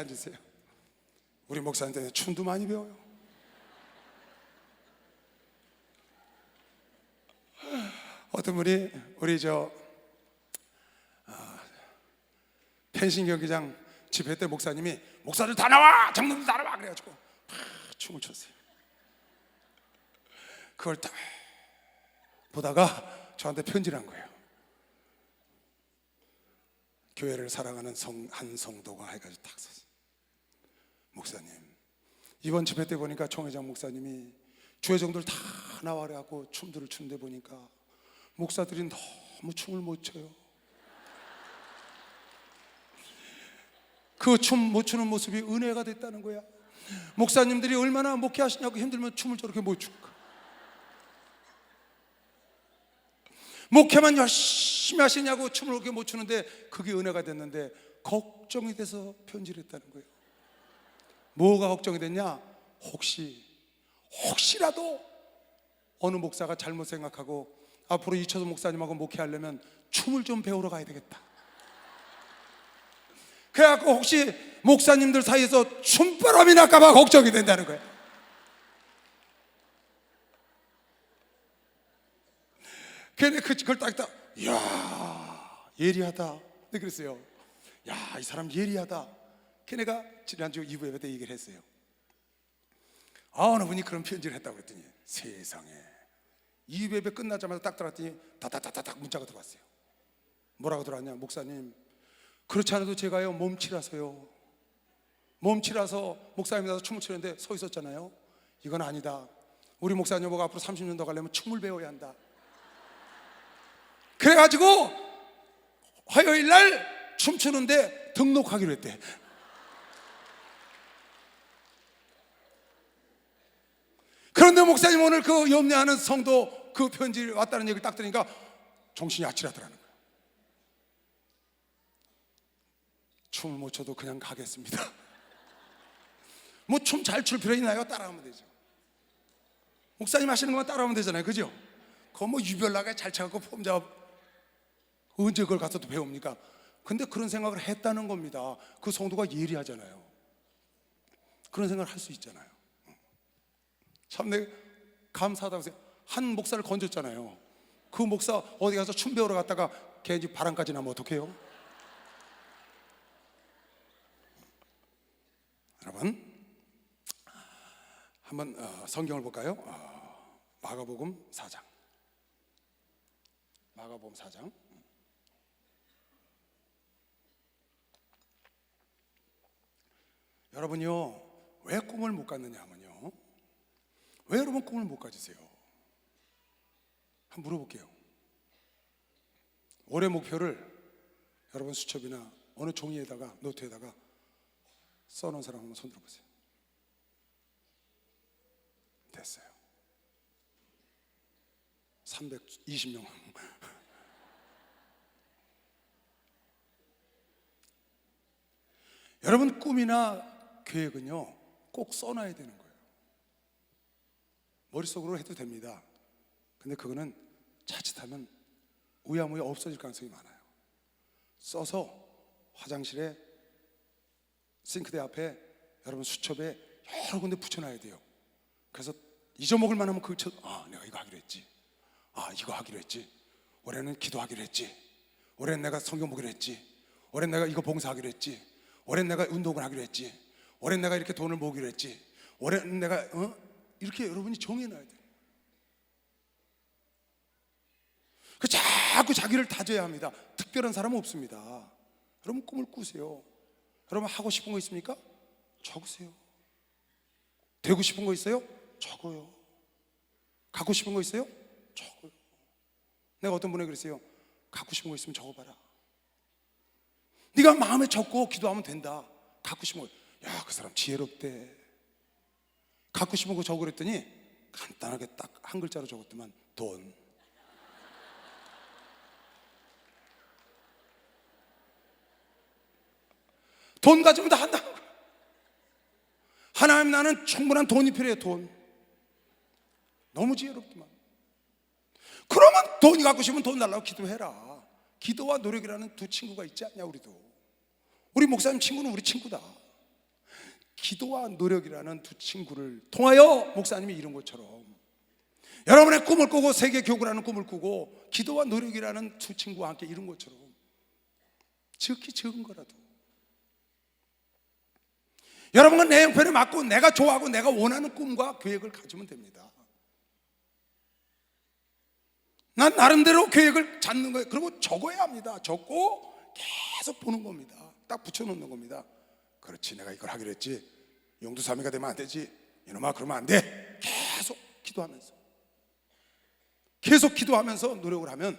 Speaker 1: 앉으세요. 우리 목사한테 춤도 많이 배워요. 어떤 분이 우리 펜싱 경기장 집회 때 목사님이 목사들 다 나와, 장로들 다 나와 그래가지고 막 춤을 췄어요. 그걸 딱 보다가 저한테 편지를 한 거예요. 교회를 사랑하는 한 성도가 해가지고 딱 썼어요. 목사님, 이번 집회 때 보니까 총회장 목사님이 주회장들 다 나와라고 춤들을 추는데 보니까 목사들이 너무 춤을 못 춰요. 그 춤 못 추는 모습이 은혜가 됐다는 거야. 목사님들이 얼마나 목회하시냐고 힘들면 춤을 저렇게 못 출까. 목회만 열심히 하시냐고 춤을 그렇게 못 추는데 그게 은혜가 됐는데 걱정이 돼서 편지를 했다는 거예요. 뭐가 걱정이 됐냐? 혹시라도 어느 목사가 잘못 생각하고 앞으로 이철수 목사님하고 목회하려면 춤을 좀 배우러 가야 되겠다. 그래갖고 혹시 목사님들 사이에서 춤바람이 날까봐 걱정이 된다는 거예요. 걔네 그걸 딱 이야 예리하다. 네, 그랬어요. 야, 이 사람 예리하다. 걔네가 지난주 2부 예배 때 얘기를 했어요. 어느 분이 그런 편지를 했다고 그랬더니 세상에 2부 예배 끝나자마자 딱 들어갔더니 다다다다닥 문자가 들어왔어요. 뭐라고 들어왔냐? 목사님, 그렇지 않아도 제가요 몸치라서요. 몸치라서 목사님 나서 춤을 추는데 서 있었잖아요. 이건 아니다. 우리 목사님 보고 앞으로 30년 더 가려면 춤을 배워야 한다. 그래가지고 화요일 날 춤추는데 등록하기로 했대. 그런데 목사님 오늘 그 염려하는 성도 그 편지 왔다는 얘기를 딱 들으니까 정신이 아찔하더라는 거예요. 춤을 못 춰도 그냥 가겠습니다. 뭐 춤 잘 출 필요 있나요? 따라하면 되죠. 목사님 하시는 것만 따라하면 되잖아요, 그죠? 그거 뭐 유별나게 잘 쳐갖고 폼 잡아 언제 그걸 가서 또 배웁니까? 근데 그런 생각을 했다는 겁니다. 그 성도가 예리하잖아요. 그런 생각을 할 수 있잖아요. 참 내가 감사하다고 생각. 한 목사를 건졌잖아요. 그 목사 어디 가서 춤 배우러 갔다가 걔 집 바람까지 나면 어떡해요? 여러분 한번 성경을 볼까요? 마가복음 4장. 마가복음 4장. 여러분요, 왜 꿈을 못 갖느냐 하면요, 왜 여러분 꿈을 못 가지세요? 한번 물어볼게요. 올해 목표를 여러분 수첩이나 어느 종이에다가 노트에다가 써놓은 사람 한번 손 들어보세요. 됐어요. 320명. 여러분 꿈이나 계획은요 꼭 써놔야 되는 거예요. 머릿속으로 해도 됩니다. 근데 그거는 자칫하면 우야무야 없어질 가능성이 많아요. 써서 화장실에 싱크대 앞에 여러분 수첩에 여러 군데 붙여놔야 돼요. 그래서 잊어먹을 만하면 내가 이거 하기로 했지. 이거 하기로 했지. 올해는 기도하기로 했지. 올해는 내가 성경 보기로 했지. 올해는 내가 이거 봉사하기로 했지. 올해는 내가 운동을 하기로 했지. 올해는 내가 이렇게 돈을 모으기로 했지. 올해는 내가 이렇게 여러분이 정해놔야 돼요. 그 자꾸 자기를 다져야 합니다. 특별한 사람은 없습니다. 여러분 꿈을 꾸세요. 여러분 하고 싶은 거 있습니까? 적으세요. 되고 싶은 거 있어요? 적어요. 갖고 싶은 거 있어요? 적어요. 내가 어떤 분에게 그랬어요. 갖고 싶은 거 있으면 적어봐라. 네가 마음에 적고 기도하면 된다. 갖고 싶은 거. 야, 그 사람 지혜롭대. 갖고 싶은 거 적으랬더니 간단하게 딱 한 글자로 적었더만 돈. 돈 가지면 다 한다. 하나님, 나는 충분한 돈이 필요해. 돈. 너무 지혜롭구만. 그러면 돈이 갖고 싶으면 돈 달라고 기도해라. 기도와 노력이라는 두 친구가 있지 않냐. 우리 목사님 친구는 우리 친구다. 기도와 노력이라는 두 친구를 통하여 목사님이 이룬 것처럼 여러분의 꿈을 꾸고 세계 교구라는 꿈을 꾸고 기도와 노력이라는 두 친구와 함께 이룬 것처럼 지극히 적은 거라도 여러분은 내 형편에 맞고 내가 좋아하고 내가 원하는 꿈과 계획을 가지면 됩니다. 난 나름대로 계획을 잡는 거예요. 그리고 적어야 합니다. 적고 계속 보는 겁니다. 딱 붙여놓는 겁니다. 그렇지, 내가 이걸 하기로 했지. 용두사미가 되면 안 되지. 이놈아 그러면 안 돼. 계속 기도하면서 노력을 하면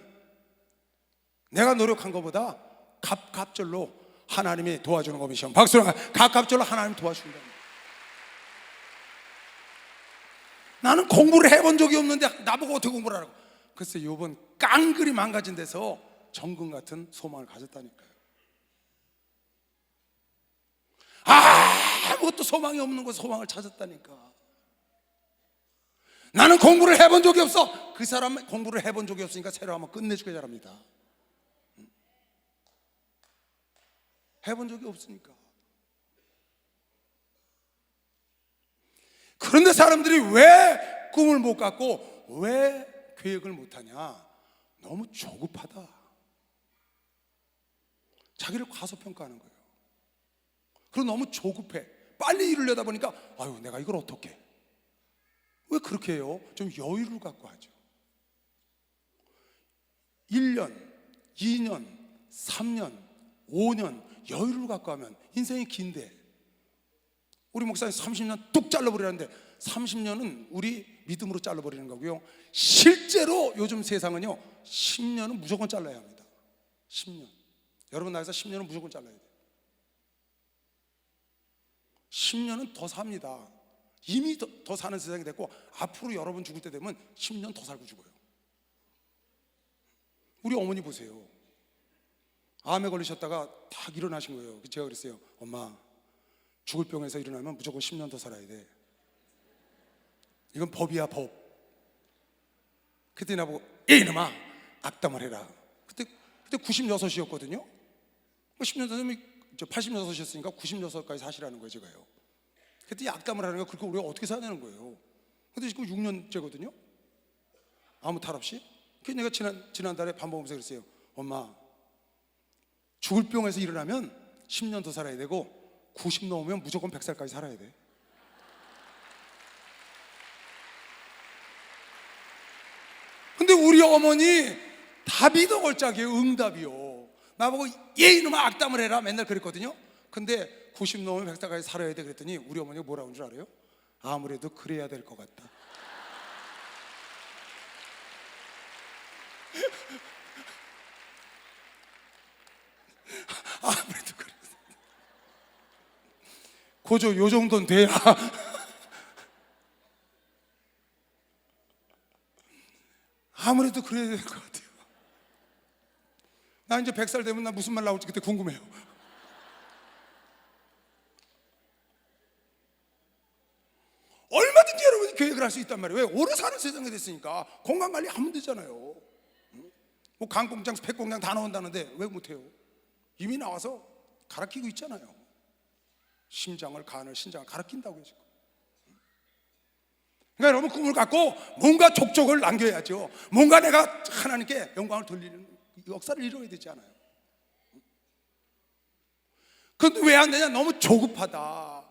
Speaker 1: 내가 노력한 것보다 갑절로 하나님이 도와주는 겁니다. 박수로 갑절로 하나님이 도와준다. 나는 공부를 해본 적이 없는데 나보고 어떻게 공부를 하라고. 글쎄 이번 깡그리 망가진 데서 정금 같은 소망을 가졌다니까요. 아무것도 소망이 없는 곳 소망을 찾았다니까. 나는 공부를 해본 적이 없어. 그 사람은 공부를 해본 적이 없으니까 새로 한번 끝내주게 잘합니다. 해본 적이 없으니까. 그런데 사람들이 왜 꿈을 못 갖고 왜 계획을 못 하냐? 너무 조급하다. 자기를 과소평가하는 거예요. 그리고 너무 조급해. 빨리 이루려다 보니까 아유 내가 이걸 어떻게 해? 왜 그렇게 해요? 좀 여유를 갖고 하죠. 1년, 2년, 3년, 5년 여유를 갖고 하면 인생이 긴데 우리 목사님 30년 뚝 잘라버리는데 30년은 우리 믿음으로 잘라버리는 거고요. 실제로 요즘 세상은요 10년은 무조건 잘라야 합니다. 10년. 여러분 나라에서 10년은 무조건 잘라야 돼요. 10년은 더 삽니다. 이미 더 사는 세상이 됐고 앞으로 여러분 죽을 때 되면 10년 더 살고 죽어요. 우리 어머니 보세요. 암에 걸리셨다가 딱 일어나신 거예요. 제가 그랬어요. 엄마 죽을 병에서 일어나면 무조건 10년 더 살아야 돼. 이건 법이야 법. 그때 나보고 이놈아 악담을 해라. 그때 96이었거든요 10년 전에 86이었으니까 96까지 사시라는 거예요 제가요. 그때 악담을 하는 거 그렇게 우리가 어떻게 사냐는 거예요. 근데 지금 6년째거든요 아무 탈 없이. 그래서 내가 지난달에 밥 먹으면서 그랬어요. 엄마 죽을 병에서 일어나면 10년 더 살아야 되고 90 넘으면 무조건 100살까지 살아야 돼. 근데 우리 어머니 다 믿어걸짝이에요. 응답이요. 나보고 얘 이놈아 악담을 해라 맨날 그랬거든요. 근데 90 넘으면 100살까지 살아야 돼 그랬더니 우리 어머니가 뭐라고 하는 줄 알아요? 아무래도 그래야 될 것 같다. 아무래도 그래. 고조 요 정도는 돼야. 아무래도 그래야 될 것 같아요. 나 이제 100살 되면 나 무슨 말 나올지 그때 궁금해요. 얼마든지 여러분이 계획을 할 수 있단 말이에요. 왜? 오래 사는 세상이 됐으니까 건강관리 하면 되잖아요. 뭐 간공장, 폐공장 다 나온다는데 왜 못해요? 이미 나와서 갈아 끼고 있잖아요. 심장을, 간을, 신장을 갈아 낀다고요 지금. 그러니까 여러분 꿈을 갖고 뭔가 족적을 남겨야죠. 뭔가 내가 하나님께 영광을 돌리는 역사를 이루어야 되지 않아요? 그런데 왜 안 되냐? 너무 조급하다.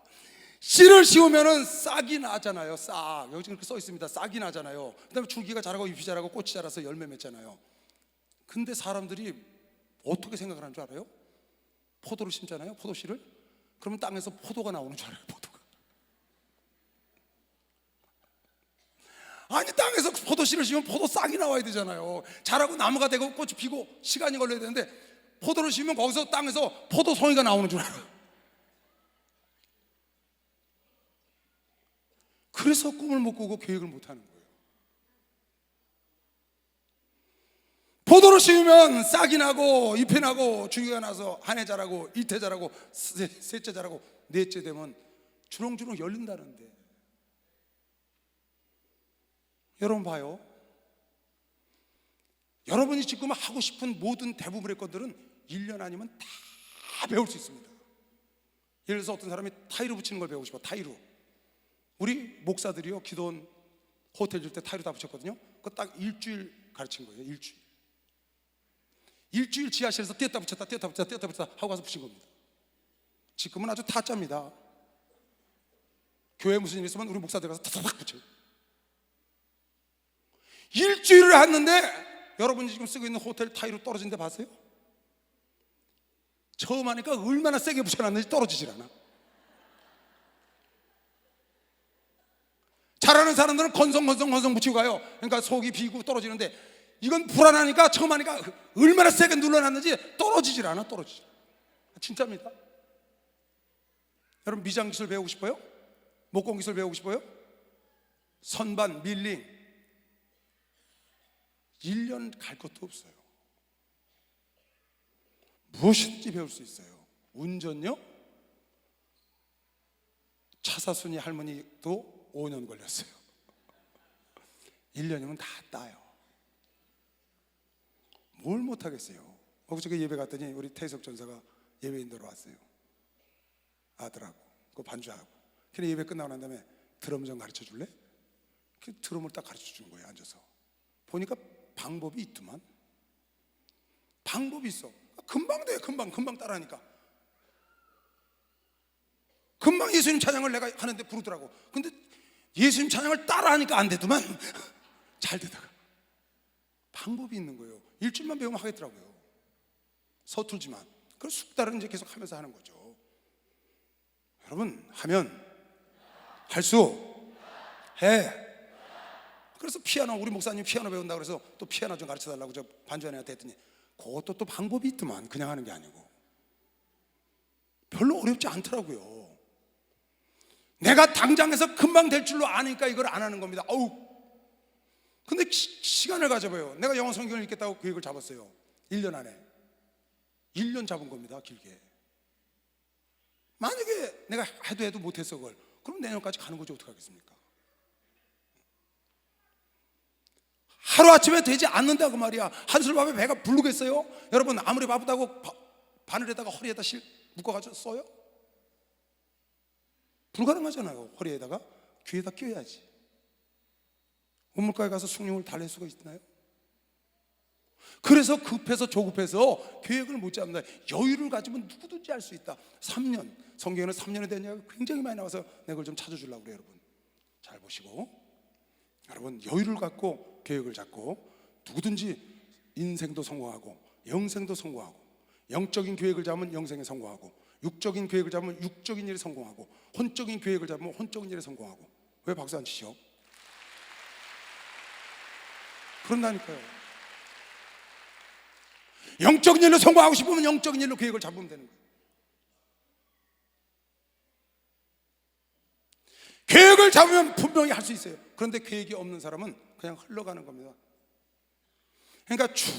Speaker 1: 씨를 씌우면은 싹이 나잖아요. 싹. 여기 지금 써 있습니다. 싹이 나잖아요. 그다음에 줄기가 자라고 잎이 자라고 꽃이 자라서 열매 맺잖아요. 근데 사람들이 어떻게 생각을 하는 줄 알아요? 포도를 심잖아요. 포도씨를. 그러면 땅에서 포도가 나오는 줄 알아요. 포도가. 아니 땅에서 포도씨를 심으면 포도 싹이 나와야 되잖아요. 자라고 나무가 되고 꽃이 피고 시간이 걸려야 되는데 포도를 심으면 거기서 땅에서 포도송이가 나오는 줄 알아요. 그래서 꿈을 못 꾸고 계획을 못 하는 거예요. 포도를 심으면 싹이 나고 잎이 나고 줄기가 나서 한 해 자라고 이태 자라고 셋째 자라고 넷째 되면 주렁주렁 열린다는데 여러분 봐요. 여러분이 지금 하고 싶은 모든 대부분의 것들은 1년 아니면 다 배울 수 있습니다. 예를 들어서 어떤 사람이 타이로 붙이는 걸 배우고 싶어. 타이로. 우리 목사들이요 기도원 호텔 줄 때 타이로 다 붙였거든요. 그거 딱 일주일 가르친 거예요. 일주일 지하실에서 띄었다 붙였다 하고 가서 붙인 겁니다. 지금은 아주 타짜입니다. 교회 무슨 일 있으면 우리 목사들 가서 타닥 붙여요. 일주일을 했는데 여러분이 지금 쓰고 있는 호텔 타이로 떨어진 데 봤어요? 처음 하니까 얼마나 세게 붙여놨는지 떨어지질 않아. 잘하는 사람들은 건성 붙이고 가요. 그러니까 속이 비고 떨어지는데, 이건 불안하니까 처음 하니까 얼마나 세게 눌러놨는지 떨어지질 않아. 진짜입니다. 여러분, 미장 기술 배우고 싶어요? 목공 기술 배우고 싶어요? 선반, 밀링 1년 갈 것도 없어요. 무엇이든지 배울 수 있어요. 운전요? 차사순이 할머니도 5년 걸렸어요. 1년이면 다 따요. 뭘 못하겠어요. 어저께 예배 갔더니 우리 태석 전사가 예배 인도로 왔어요. 아들하고 그 반주하고. 그래 예배 끝나고 난 다음에 드럼 좀 가르쳐 줄래? 그 드럼을 딱 가르쳐 주는 거예요. 앉아서 보니까 방법이 있더만. 방법이 있어. 금방 돼. 금방 따라하니까. 금방 예수님 찬양을 내가 하는데 부르더라고. 근데 예수님 찬양을 따라하니까 안 되더만. 잘 되다가. 방법이 있는 거예요. 일주일만 배우면 하겠더라고요. 서툴지만. 그래서 숙달은 이제 계속 하면서 하는 거죠. 여러분, 하면 할수 해. 그래서 피아노, 우리 목사님 피아노 배운다고 그래서 또 피아노 좀 가르쳐 달라고 저 반주하는 애한테 했더니 그것도 또 방법이 있더만. 그냥 하는 게 아니고 별로 어렵지 않더라고요. 내가 당장에서 금방 될 줄로 아니까 이걸 안 하는 겁니다. 근데 시간을 가져봐요. 내가 영어 성경을 읽겠다고 계획을 잡았어요. 1년 안에 1년 잡은 겁니다. 길게. 만약에 내가 해도 못했어 그걸, 그럼 내년까지 가는 거지 어떡하겠습니까? 하루아침에 되지 않는다고 말이야. 한술밥에 배가 부르겠어요? 여러분, 아무리 바쁘다고 바늘에다가 허리에다 묶어가지고 써요? 불가능하잖아요. 허리에다가 귀에다 껴야지. 우물가에 가서 숭늉을 달랠 수가 있나요? 그래서 급해서 조급해서 계획을 못 잡는다. 여유를 가지면 누구든지 할 수 있다. 3년, 성경에는 3년에 대한 이야기가 굉장히 많이 나와서 내가 그걸 좀 찾아주려고 그래요. 여러분 잘 보시고, 여러분 여유를 갖고 계획을 잡고 누구든지 인생도 성공하고 영생도 성공하고, 영적인 계획을 잡으면 영생에 성공하고, 육적인 계획을 잡으면 육적인 일에 성공하고, 혼적인 계획을 잡으면 혼적인 일에 성공하고. 왜 박수 안 치시오? 그런다니까요. 영적인 일로 성공하고 싶으면 영적인 일로 계획을 잡으면 되는 거예요. 계획을 잡으면 분명히 할 수 있어요. 그런데 계획이 없는 사람은 그냥 흘러가는 겁니다. 그러니까 쭉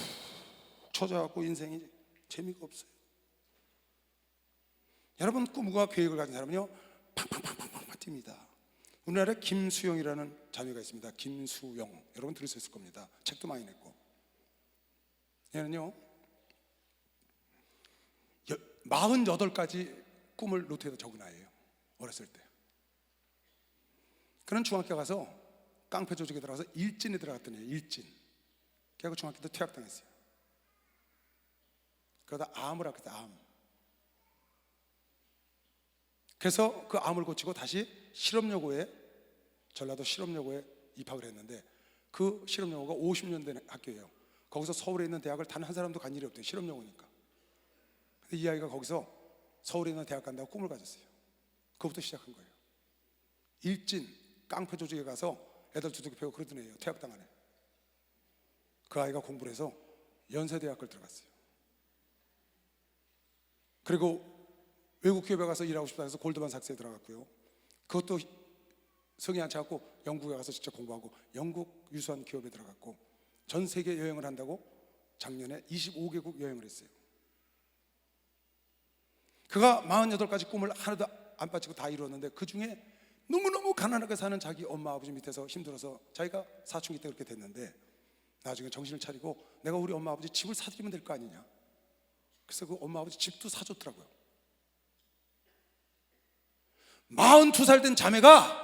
Speaker 1: 쳐져갖고 인생이 재미가 없어요. 여러분, 꿈과 계획을 가진 사람은요 팡팡팡팡팡 뜁니다. 우리나라에 김수영이라는 자매가 있습니다. 김수영, 여러분 들으셨을 겁니다. 책도 많이 냈고. 얘는요 48가지 꿈을 노트에다 적은 아이예요. 어렸을 때. 그는 중학교 가서 깡패 조직에 들어가서 일진에 들어갔더니 일진. 걔가 중학교 때 퇴학당했어요. 그러다 암을 앓게 됐어요. 암. 그래서 그 암을 고치고 다시 실업여고에, 전라도 실업여고에 입학을 했는데, 그 실업여고가 50년 된 학교예요. 거기서 서울에 있는 대학을 단 한 사람도 간 일이 없대요. 실업여고니까. 근데 이 아이가 거기서 서울에 있는 대학 간다고 꿈을 가졌어요. 그것부터 시작한 거예요. 일진, 깡패 조직에 가서 애들 두들겨 패고 그러던 애예요. 퇴학당한 애. 그 아이가 공부를 해서 연세대학을 들어갔어요. 그리고 외국 기업에 가서 일하고 싶다 해서 골드만삭스에 들어갔고요. 그것도 성이 안 차갖고 영국에 가서 직접 공부하고 영국 유수한 기업에 들어갔고, 전 세계 여행을 한다고 작년에 25개국 여행을 했어요. 그가 48가지 꿈을 하나도 안 빠지고 다 이루었는데, 그 중에 너무너무 가난하게 사는 자기 엄마 아버지 밑에서 힘들어서 자기가 사춘기 때 그렇게 됐는데, 나중에 정신을 차리고 내가 우리 엄마 아버지 집을 사드리면 될 거 아니냐. 그래서 그 엄마 아버지 집도 사줬더라고요. 42살 된 자매가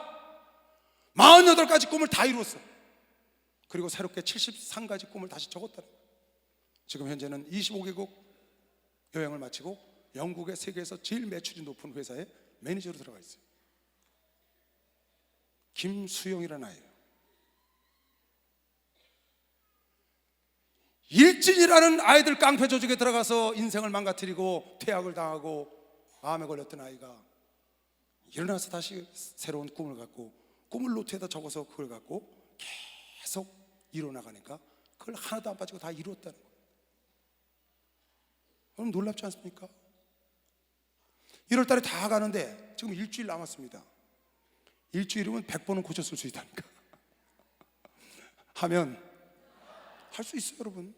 Speaker 1: 48가지 꿈을 다 이뤘어. 그리고 새롭게 73가지 꿈을 다시 적었다는 거예요. 지금 현재는 25개국 여행을 마치고 영국의 세계에서 제일 매출이 높은 회사에 매니저로 들어가 있어요. 김수영이라는 아이예요. 일진이라는 아이들 깡패 조직에 들어가서 인생을 망가뜨리고 퇴학을 당하고 암에 걸렸던 아이가 일어나서 다시 새로운 꿈을 갖고 꿈을 노트에다 적어서 그걸 갖고 계속 이뤄나가니까 그걸 하나도 안 빠지고 다 이루었다는 거예요. 여러분 놀랍지 않습니까? 1월 달에 다 가는데 지금 일주일 남았습니다. 일주일이면 100번은 고쳤을 수 있다니까. 하면 할 수 있어요, 여러분.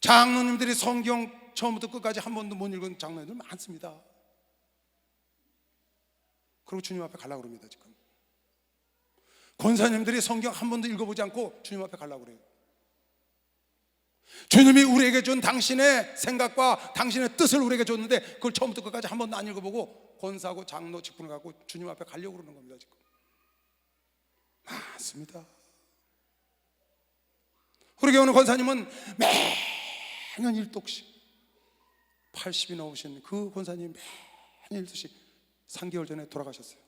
Speaker 1: 장로님들이 성경 처음부터 끝까지 한 번도 못 읽은 장로님들 많습니다. 그리고 주님 앞에 가려고 그럽니다. 지금 권사님들이 성경 한 번도 읽어보지 않고 주님 앞에 가려고 그래요. 주님이 우리에게 준 당신의 생각과 당신의 뜻을 우리에게 줬는데 그걸 처음부터 끝까지 한 번도 안 읽어보고 권사하고 장로 직분을 갖고 주님 앞에 가려고 그러는 겁니다. 지금 많습니다. 우리 교회 오는 권사님은 매년 1독씩 80이 넘으신 그 권사님 매년 1독씩 3개월 전에 돌아가셨어요.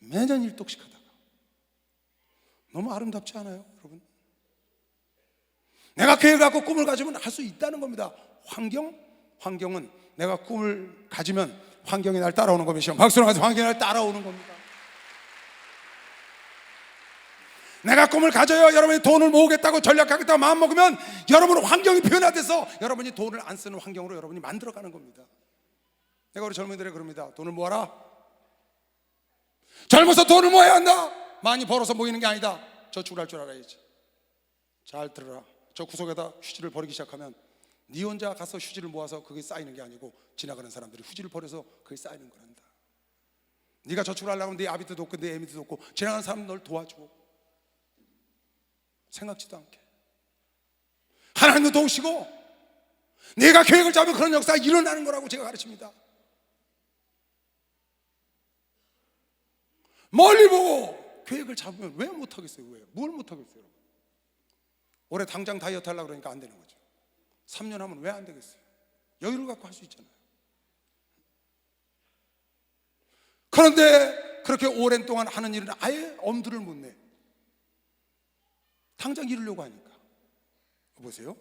Speaker 1: 매년 1독씩 하다가 너무 아름답지 않아요, 여러분? 내가 계획을 갖고 꿈을 가지면 할 수 있다는 겁니다. 환경은 내가 꿈을 가지면 환경이 날 따라오는 겁니다. 박수로 가서 환경이 날 따라오는 겁니다. 내가 꿈을 가져요. 여러분이 돈을 모으겠다고 전략하겠다고 마음먹으면 여러분은 환경이 변화돼서 여러분이 돈을 안 쓰는 환경으로 여러분이 만들어가는 겁니다. 내가 우리 젊은이들에게 그럽니다. 돈을 모아라. 젊어서 돈을 모아야 한다. 많이 벌어서 모이는 게 아니다. 저축을 할 줄 알아야지. 잘 들어라. 저 구석에다 휴지를 버리기 시작하면 네 혼자 가서 휴지를 모아서 그게 쌓이는 게 아니고 지나가는 사람들이 휴지를 버려서 그게 쌓이는 거란다. 네가 저축을 하려면 네 아비도 돕고 네 애미도 돕고 지나가는 사람 널 도와줘. 생각지도 않게 하나님도 도우시고 내가 계획을 잡으면 그런 역사가 일어나는 거라고 제가 가르칩니다. 멀리 보고 계획을 잡으면 왜 못하겠어요? 왜? 뭘 못하겠어요? 올해 당장 다이어트 하려고 그러니까 안 되는 거죠. 3년 하면 왜 안 되겠어요? 여유를 갖고 할 수 있잖아요. 그런데 그렇게 오랜 동안 하는 일은 아예 엄두를 못 내. 당장 이루려고 하니까. 보세요.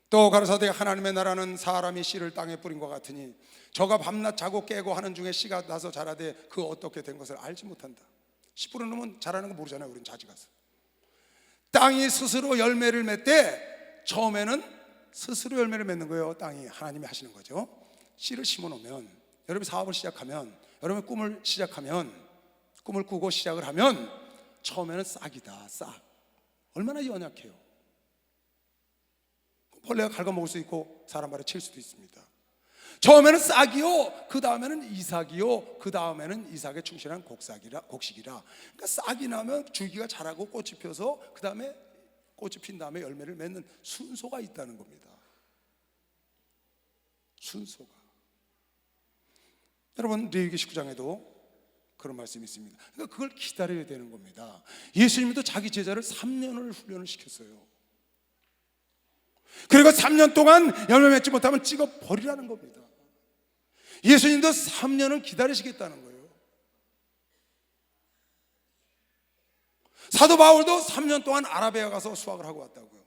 Speaker 1: 또 가라사대 하나님의 나라는 사람이 씨를 땅에 뿌린 것 같으니 저가 밤낮 자고 깨고 하는 중에 씨가 나서 자라되 그 어떻게 된 것을 알지 못한다. 씨 뿌리는 놈은 자라는 거 모르잖아요. 우린 자지 가서. 땅이 스스로 열매를 맺되 처음에는 스스로 열매를 맺는 거예요. 땅이 하나님이 하시는 거죠. 씨를 심어 놓으면 여러분이 사업을 시작하면 여러분이 꿈을 시작하면 꿈을 꾸고 시작을 하면 처음에는 싹이다. 싹. 얼마나 연약해요. 벌레가 갉아먹을 수 있고 사람 발에 칠 수도 있습니다. 처음에는 싹이요, 그 다음에는 이삭이요, 그 다음에는 이삭에 충실한 곡식이라. 그러니까 싹이 나면 줄기가 자라고 꽃이 펴서 그 다음에 꽃이 핀 다음에 열매를 맺는 순서가 있다는 겁니다. 순서가. 여러분 레위기 19장에도 그런 말씀이 있습니다. 그러니까 그걸 기다려야 되는 겁니다. 예수님도 자기 제자를 3년을 훈련을 시켰어요. 그리고 3년 동안 열매 맺지 못하면 찍어 버리라는 겁니다. 예수님도 3년을 기다리시겠다는 거예요. 사도 바울도 3년 동안 아라비아 가서 수학을 하고 왔다고요.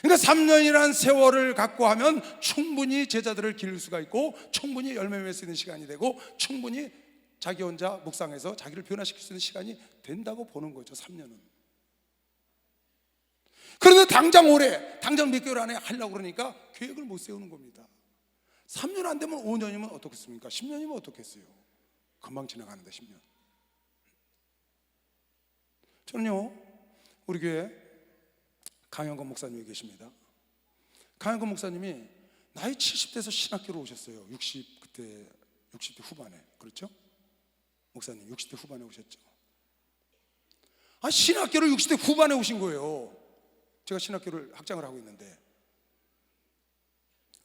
Speaker 1: 그러니까 3년이라는 세월을 갖고 하면 충분히 제자들을 기를 수가 있고 충분히 열매 맺을 수 있는 시간이 되고 충분히 자기 혼자 묵상해서 자기를 변화시킬 수 있는 시간이 된다고 보는 거죠. 3년은. 그런데 당장 올해, 당장 몇 개월 안에 하려고 그러니까 계획을 못 세우는 겁니다. 3년 안 되면 5년이면 어떻겠습니까? 10년이면 어떻겠어요? 금방 지나가는데 10년. 저는요, 우리 교회 강영건 목사님이 계십니다. 강영건 목사님이 나이 70대에서 신학교로 오셨어요. 60대 후반에. 그렇죠? 목사님 60대 후반에 오셨죠. 신학교를 60대 후반에 오신 거예요. 제가 신학교를 학장을 하고 있는데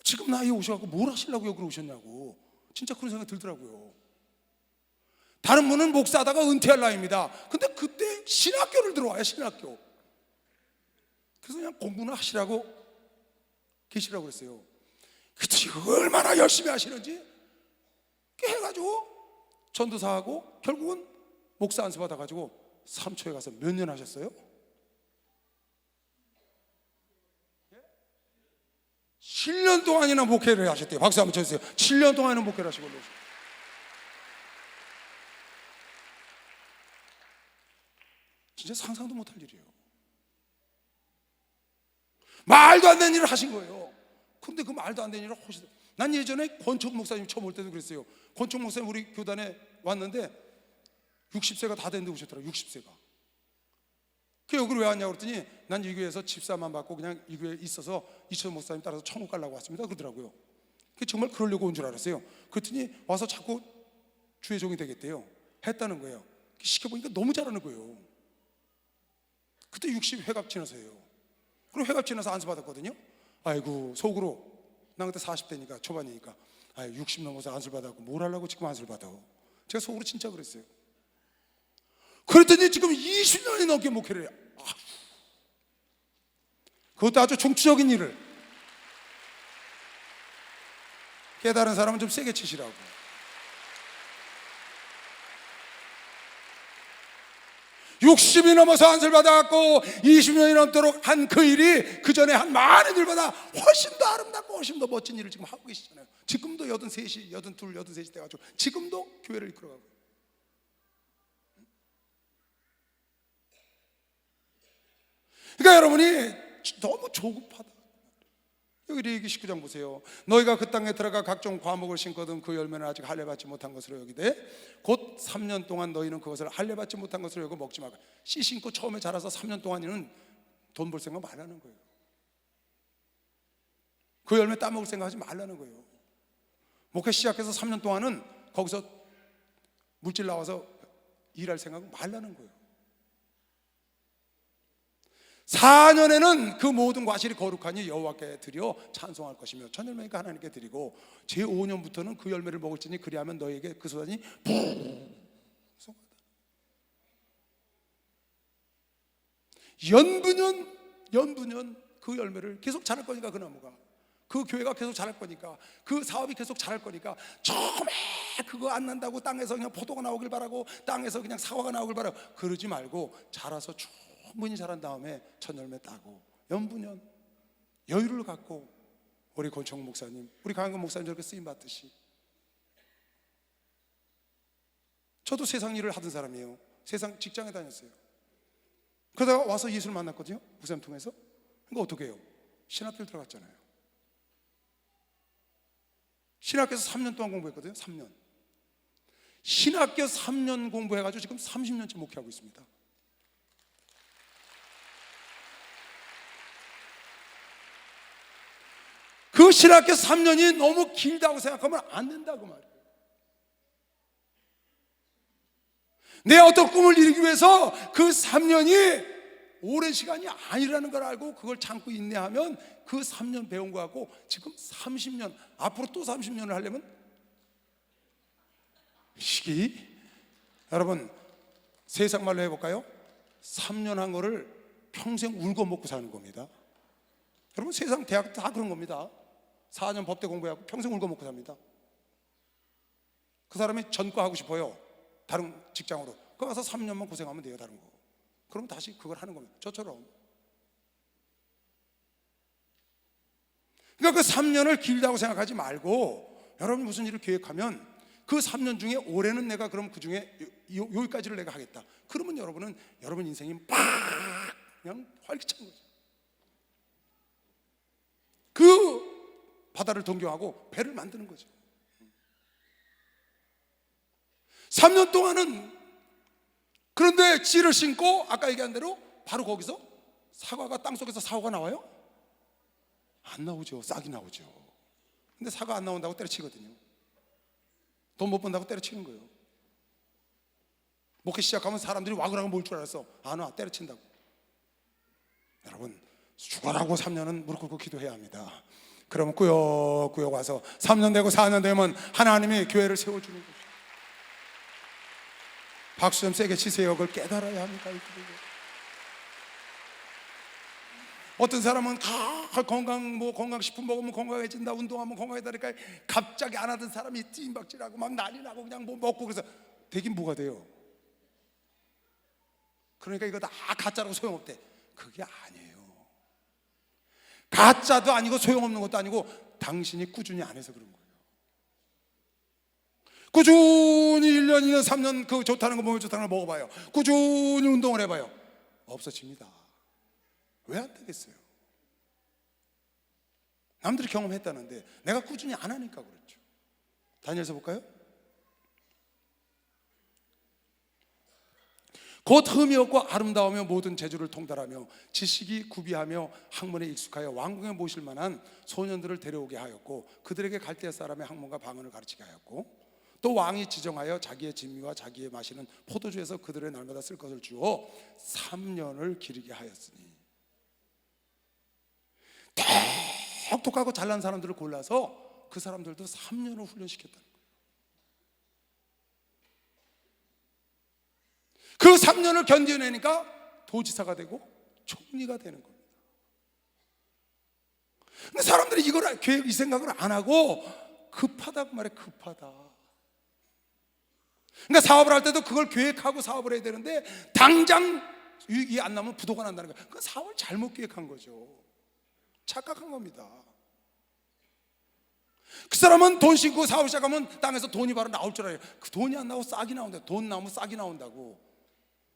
Speaker 1: 지금 나이에 오셔갖고 뭘 하시려고 여기 오셨냐고 진짜 그런 생각이 들더라고요. 다른 분은 목사하다가 은퇴할 나이입니다. 근데 그때 신학교를 들어와요. 신학교. 그래서 그냥 공부는 하시라고 계시라고 그랬어요. 그때 얼마나 열심히 하시는지 이렇게 해가지고 전도사하고 결국은 목사 안수 받아가지고 삼초에 가서 몇 년 하셨어요? 7년 동안이나 목회를 하셨대요. 박수 한번 쳐주세요. 7년 동안이나 목회를 하시고 진짜 상상도 못할 일이에요. 말도 안 되는 일을 하신 거예요. 근데 그 말도 안 되는 일을 하시더라고요. 난 예전에 권총 목사님 처음 올 때도 그랬어요. 권총 목사님 우리 교단에 왔는데 60세가 다 됐는데 오셨더라고요. 60세가. 그 여기를 왜 왔냐고 그랬더니 난 이 교회에서 집사만 받고 그냥 이 교회에 있어서 이천 목사님 따라서 천국 가려고 왔습니다 그러더라고요. 정말 그러려고 온 줄 알았어요. 그랬더니 와서 자꾸 주의 종이 되겠대요. 했다는 거예요. 시켜보니까 너무 잘하는 거예요. 그때 60 회갑 지나서예요. 그리고 회갑 지나서 안수 받았거든요. 아이고 속으로 나 그때 40대니까 초반이니까 60 넘어서 안수를 받았고 뭘 하려고 지금 안수를 받아. 제가 속으로 진짜 그랬어요. 그랬더니 지금 20년이 넘게 목회를 해요. 그것도 아주 중추적인 일을. 깨달은 사람은 좀 세게 치시라고. (60이) 넘어서 안수를 받아갖고 20년이 넘도록 한 그 일이 그 전에 한 많은 일보다 훨씬 더 아름답고 훨씬 더 멋진 일을 지금 하고 계시잖아요. 지금도 83이, 82, 83이 돼가지고 지금도 교회를 이끌어가고. 그러니까 여러분이 너무 조급하다. 여기 레위기 19장 보세요. 너희가 그 땅에 들어가 각종 과목을 심거든 그 열매는 아직 할례 받지 못한 것으로 여기되 곧 3년 동안 너희는 그것을 할례 받지 못한 것으로 여기고 먹지 말고. 씨 심고 처음에 자라서 3년 동안에는 돈 벌 생각 말라는 거예요. 그 열매 따먹을 생각하지 말라는 거예요. 목회 시작해서 3년 동안은 거기서 물질 나와서 일할 생각 말라는 거예요. 4년에는 그 모든 과실이 거룩하니 여호와께 드려 찬송할 것이며 첫 열매니까 하나님께 드리고 제5년부터는 그 열매를 먹을지니 그리하면 너에게 그 소산이 풍성하다. 연분연 그 열매를 계속 자랄 거니까 그 나무가 그 교회가 계속 자랄 거니까 그 사업이 계속 자랄 거니까 처음에 그거 안 난다고 땅에서 그냥 포도가 나오길 바라고 땅에서 그냥 사과가 나오길 바라고 그러지 말고 자라서 충분히 자란 다음에 첫 열매 따고 연분연 여유를 갖고 우리 권총 목사님, 우리 강한근 목사님 저렇게 쓰임 받듯이. 저도 세상 일을 하던 사람이에요. 세상 직장에 다녔어요. 그러다가 와서 예수를 만났거든요. 목사님 통해서. 그러니까 어떻게 해요? 신학교를 들어갔잖아요. 신학교에서 3년 동안 공부했거든요. 3년. 신학교 3년 공부해가지고 지금 30년째 목회하고 있습니다. 그 신학교 3년이 너무 길다고 생각하면 안 된다고 말이에요. 내 어떤 꿈을 이루기 위해서 그 3년이 오랜 시간이 아니라는 걸 알고 그걸 참고 인내하면 그 3년 배운 거 갖고 지금 30년, 앞으로 또 30년을 하려면 시기. 여러분 세상 말로 해볼까요? 3년 한 거를 평생 울고 먹고 사는 겁니다. 여러분 세상 대학 다 그런 겁니다. 4년 법대 공부하고 평생 울고 먹고 삽니다. 그 사람이 전과 하고 싶어요. 다른 직장으로. 그 가서 3년만 고생하면 돼요. 다른 거. 그럼 다시 그걸 하는 겁니다. 저처럼. 그러니까 그 3년을 길다고 생각하지 말고 여러분이 무슨 일을 계획하면 그 3년 중에 올해는 내가 그럼 그 중에 여기까지를 내가 하겠다. 그러면 여러분은 여러분 인생이 팍 그냥 활기찬 거죠. 그 바다를 동경하고 배를 만드는 거죠. 3년 동안은 그런데 씨를 심고 아까 얘기한 대로 바로 거기서 사과가 땅속에서 사과가 나와요? 안 나오죠. 싹이 나오죠. 근데 사과 안 나온다고 때려치거든요. 돈 못 번다고 때려치는 거예요. 목회 시작하면 사람들이 와그라고 모일 줄 알았어. 안 와. 때려친다고. 여러분 죽어라고 3년은 무릎 꿇고 기도해야 합니다. 그러면 꾸역꾸역 와서 3년 되고 4년 되면 하나님이 교회를 세워주는 거죠. 박수 좀 세게 치세요. 그걸 깨달아야 합니다. 어떤 사람은 건강식품 먹으면 건강해진다, 운동하면 건강해지니까 갑자기 안 하던 사람이 찜박질하고 막 난리 나고 그냥 뭐 먹고 그래서 되긴 뭐가 돼요? 그러니까 이거 다 가짜라고 소용없대. 그게 아니에요. 가짜도 아니고 소용없는 것도 아니고 당신이 꾸준히 안 해서 그런 거예요. 꾸준히 1년, 2년, 3년 그 좋다는 거 몸에 좋다는 걸 먹어봐요. 꾸준히 운동을 해봐요. 없어집니다. 왜 안 되겠어요? 남들이 경험했다는데 내가 꾸준히 안 하니까 그렇죠. 다니엘서 볼까요? 곧 흠이 없고 아름다우며 모든 재주를 통달하며 지식이 구비하며 학문에 익숙하여 왕궁에 모실 만한 소년들을 데려오게 하였고 그들에게 갈대아 사람의 학문과 방언을 가르치게 하였고 또 왕이 지정하여 자기의 진미와 자기의 마시는 포도주에서 그들의 날마다 쓸 것을 주어 3년을 기르게 하였으니 똑똑하고 잘난 사람들을 골라서 그 사람들도 3년을 훈련시켰다는 거예요. 그 3년을 견뎌내니까 도지사가 되고 총리가 되는 겁니다. 근데 사람들이 이걸 계획 이 생각을 안 하고 급하다고 말해. 급하다. 그러니까 사업을 할 때도 그걸 계획하고 사업을 해야 되는데 당장 유익이 안 나면 부도가 난다는 거예요. 그 사업을 잘못 계획한 거죠. 착각한 겁니다. 그 사람은 돈 싣고 사업 시작하면 땅에서 돈이 바로 나올 줄 알아요. 그 돈이 안 나오고 싹이 나온다. 돈 나오면 싹이 나온다고.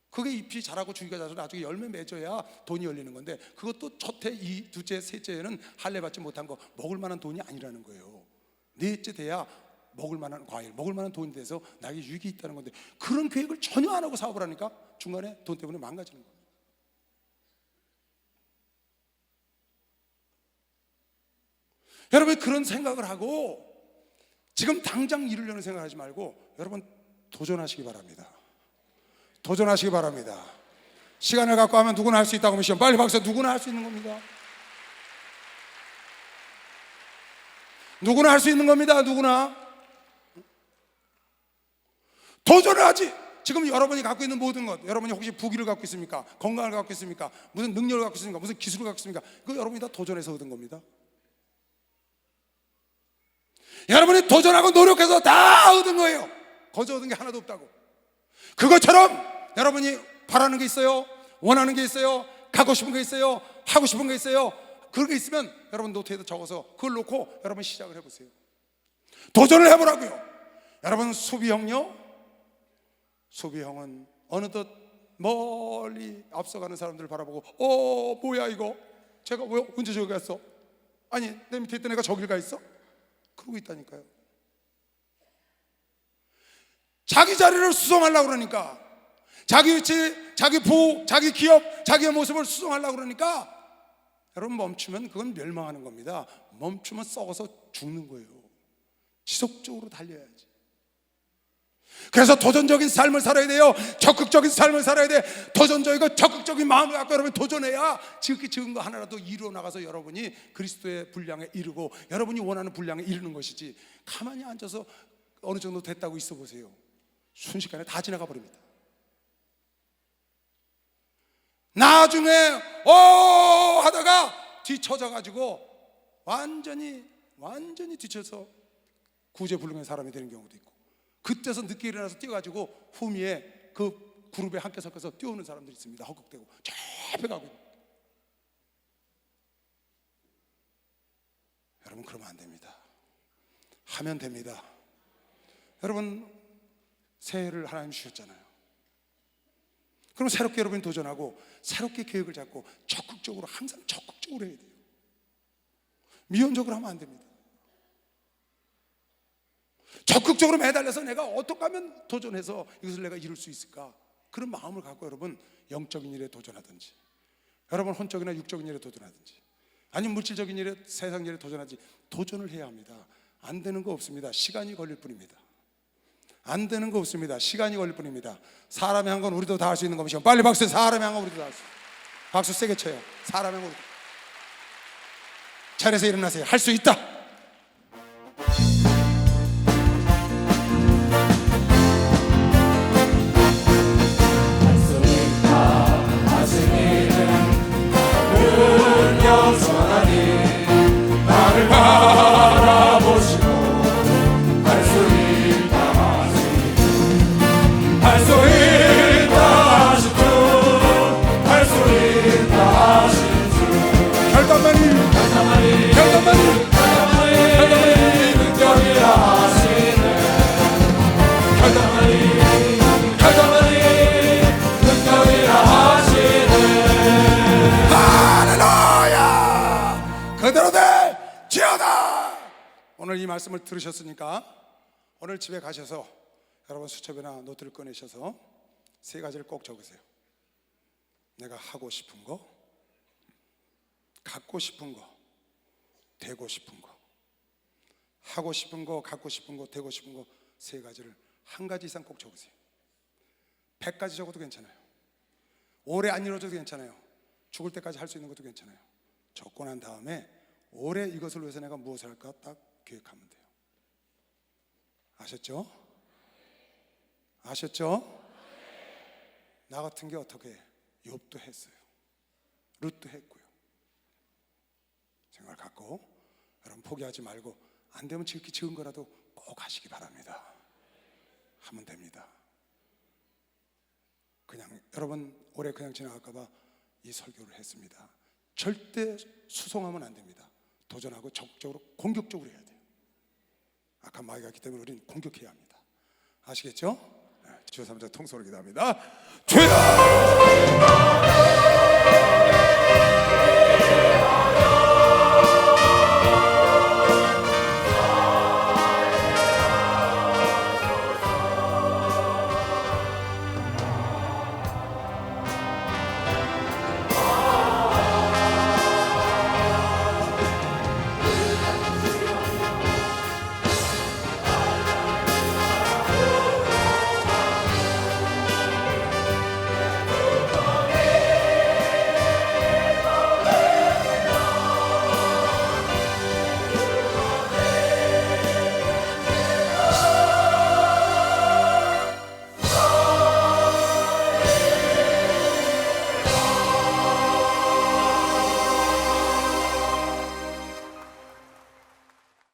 Speaker 1: 그게 잎이 자라고 줄기가 자라서 나중에 열매 맺어야 돈이 열리는 건데 그것도 첫해, 두째, 셋째에는 할례 받지 못한 거 먹을 만한 돈이 아니라는 거예요. 넷째 돼야 먹을 만한 과일, 먹을 만한 돈이 돼서 나에게 유익이 있다는 건데 그런 계획을 전혀 안 하고 사업을 하니까 중간에 돈 때문에 망가지는 거예요. 여러분 그런 생각을 하고 지금 당장 이루려는 생각을 하지 말고 여러분 도전하시기 바랍니다. 도전하시기 바랍니다. 시간을 갖고 하면 누구나 할 수 있다고 하면 빨리 박수. 누구나 할 수 있는 겁니다. 누구나 할 수 있는 겁니다. 누구나 도전을 하지. 지금 여러분이 갖고 있는 모든 것, 여러분이 혹시 부귀를 갖고 있습니까? 건강을 갖고 있습니까? 무슨 능력을 갖고 있습니까? 무슨 기술을 갖고 있습니까? 그거 여러분이 다 도전해서 얻은 겁니다. 여러분이 도전하고 노력해서 다 얻은 거예요. 거저 얻은 게 하나도 없다고. 그것처럼 여러분이 바라는 게 있어요. 원하는 게 있어요. 가고 싶은 게 있어요. 하고 싶은 게 있어요. 그런 게 있으면 여러분 노트에다 적어서 그걸 놓고 여러분 시작을 해보세요. 도전을 해보라고요. 여러분 수비형요, 수비형은 어느덧 멀리 앞서가는 사람들을 바라보고 뭐야 이거 제가 왜 언제 저기 갔어? 아니 내 밑에 있던 애가 저길 가 있어? 그러고 있다니까요. 자기 자리를 수성하려고 그러니까 자기 위치, 자기 부엌, 자기 기업, 자기의 모습을 수성하려고 그러니까 여러분 멈추면 그건 멸망하는 겁니다. 멈추면 썩어서 죽는 거예요. 지속적으로 달려야지. 그래서 도전적인 삶을 살아야 돼요. 적극적인 삶을 살아야 돼. 도전적이고 적극적인 마음을 갖고 여러분이 도전해야 지극히 적은 거 하나라도 이루어 나가서 여러분이 그리스도의 분량에 이르고 여러분이 원하는 분량에 이르는 것이지 가만히 앉아서 어느 정도 됐다고 있어 보세요. 순식간에 다 지나가 버립니다. 나중에 하다가 뒤쳐져 가지고 완전히 뒤쳐서 구제 불능한 사람이 되는 경우도 있고 그때서 늦게 일어나서 뛰어가지고 후미에 그 그룹에 함께 섞어서 뛰어오는 사람들이 있습니다. 헛극대고 잡혀가고. 여러분 그러면 안 됩니다. 하면 됩니다. 여러분 새해를 하나님 주셨잖아요. 그럼 새롭게 여러분이 도전하고 새롭게 계획을 잡고 적극적으로 항상 적극적으로 해야 돼요. 미온적으로 하면 안 됩니다. 적극적으로 매달려서 내가 어떻게 하면 도전해서 이것을 내가 이룰 수 있을까? 그런 마음을 갖고 여러분 영적인 일에 도전하든지 여러분 혼적이나 육적인 일에 도전하든지 아니면 물질적인 일에 세상 일에 도전하든지 도전을 해야 합니다. 안 되는 거 없습니다. 시간이 걸릴 뿐입니다. 안 되는 거 없습니다. 시간이 걸릴 뿐입니다. 사람이 한 건 우리도 다 할 수 있는 겁니다. 빨리 박수. 사람이 한 건 우리도 다 할 수 있어요. 박수 세게 쳐요. 사람이 한 건 우리도. 자리에서 일어나세요. 할 수 있다.
Speaker 2: 겸손하니 나를 바라보시고 할 수 있다 하시니 할 수 있다 하신 주 할 수 있다 하신 주 결단만이 능력이라 하시네 결단만이 능력이라 하시네
Speaker 1: 할렐루야! 그대로 될지어다. 오늘 이 말씀을 들으셨으니까 오늘 집에 가셔서 여러분 수첩이나 노트를 꺼내셔서 세 가지를 꼭 적으세요. 내가 하고 싶은 거, 갖고 싶은 거, 되고 싶은 거. 하고 싶은 거, 갖고 싶은 거, 되고 싶은 거 세 가지를 한 가지 이상 꼭 적으세요. 100가지 적어도 괜찮아요. 오래 안 이루어져도 괜찮아요. 죽을 때까지 할 수 있는 것도 괜찮아요. 적고 난 다음에 올해 이것을 위해서 내가 무엇을 할까 딱 계획하면 돼요. 아셨죠? 아셨죠? 나 같은 게 어떻게 해? 욥도 했어요. 룻도 했고요. 생각을 갖고 여러분 포기하지 말고 안 되면 지극히 적은 거라도 꼭 하시기 바랍니다. 하면 됩니다. 그냥 여러분 올해 그냥 지나갈까 봐 이 설교를 했습니다. 절대 수송하면 안 됩니다. 도전하고 적극적으로 공격적으로 해야 돼요. 악한 마귀가 있기 때문에 우리는 공격해야 합니다. 아시겠죠? 주 3자 통솔을 기도합니다. 주여!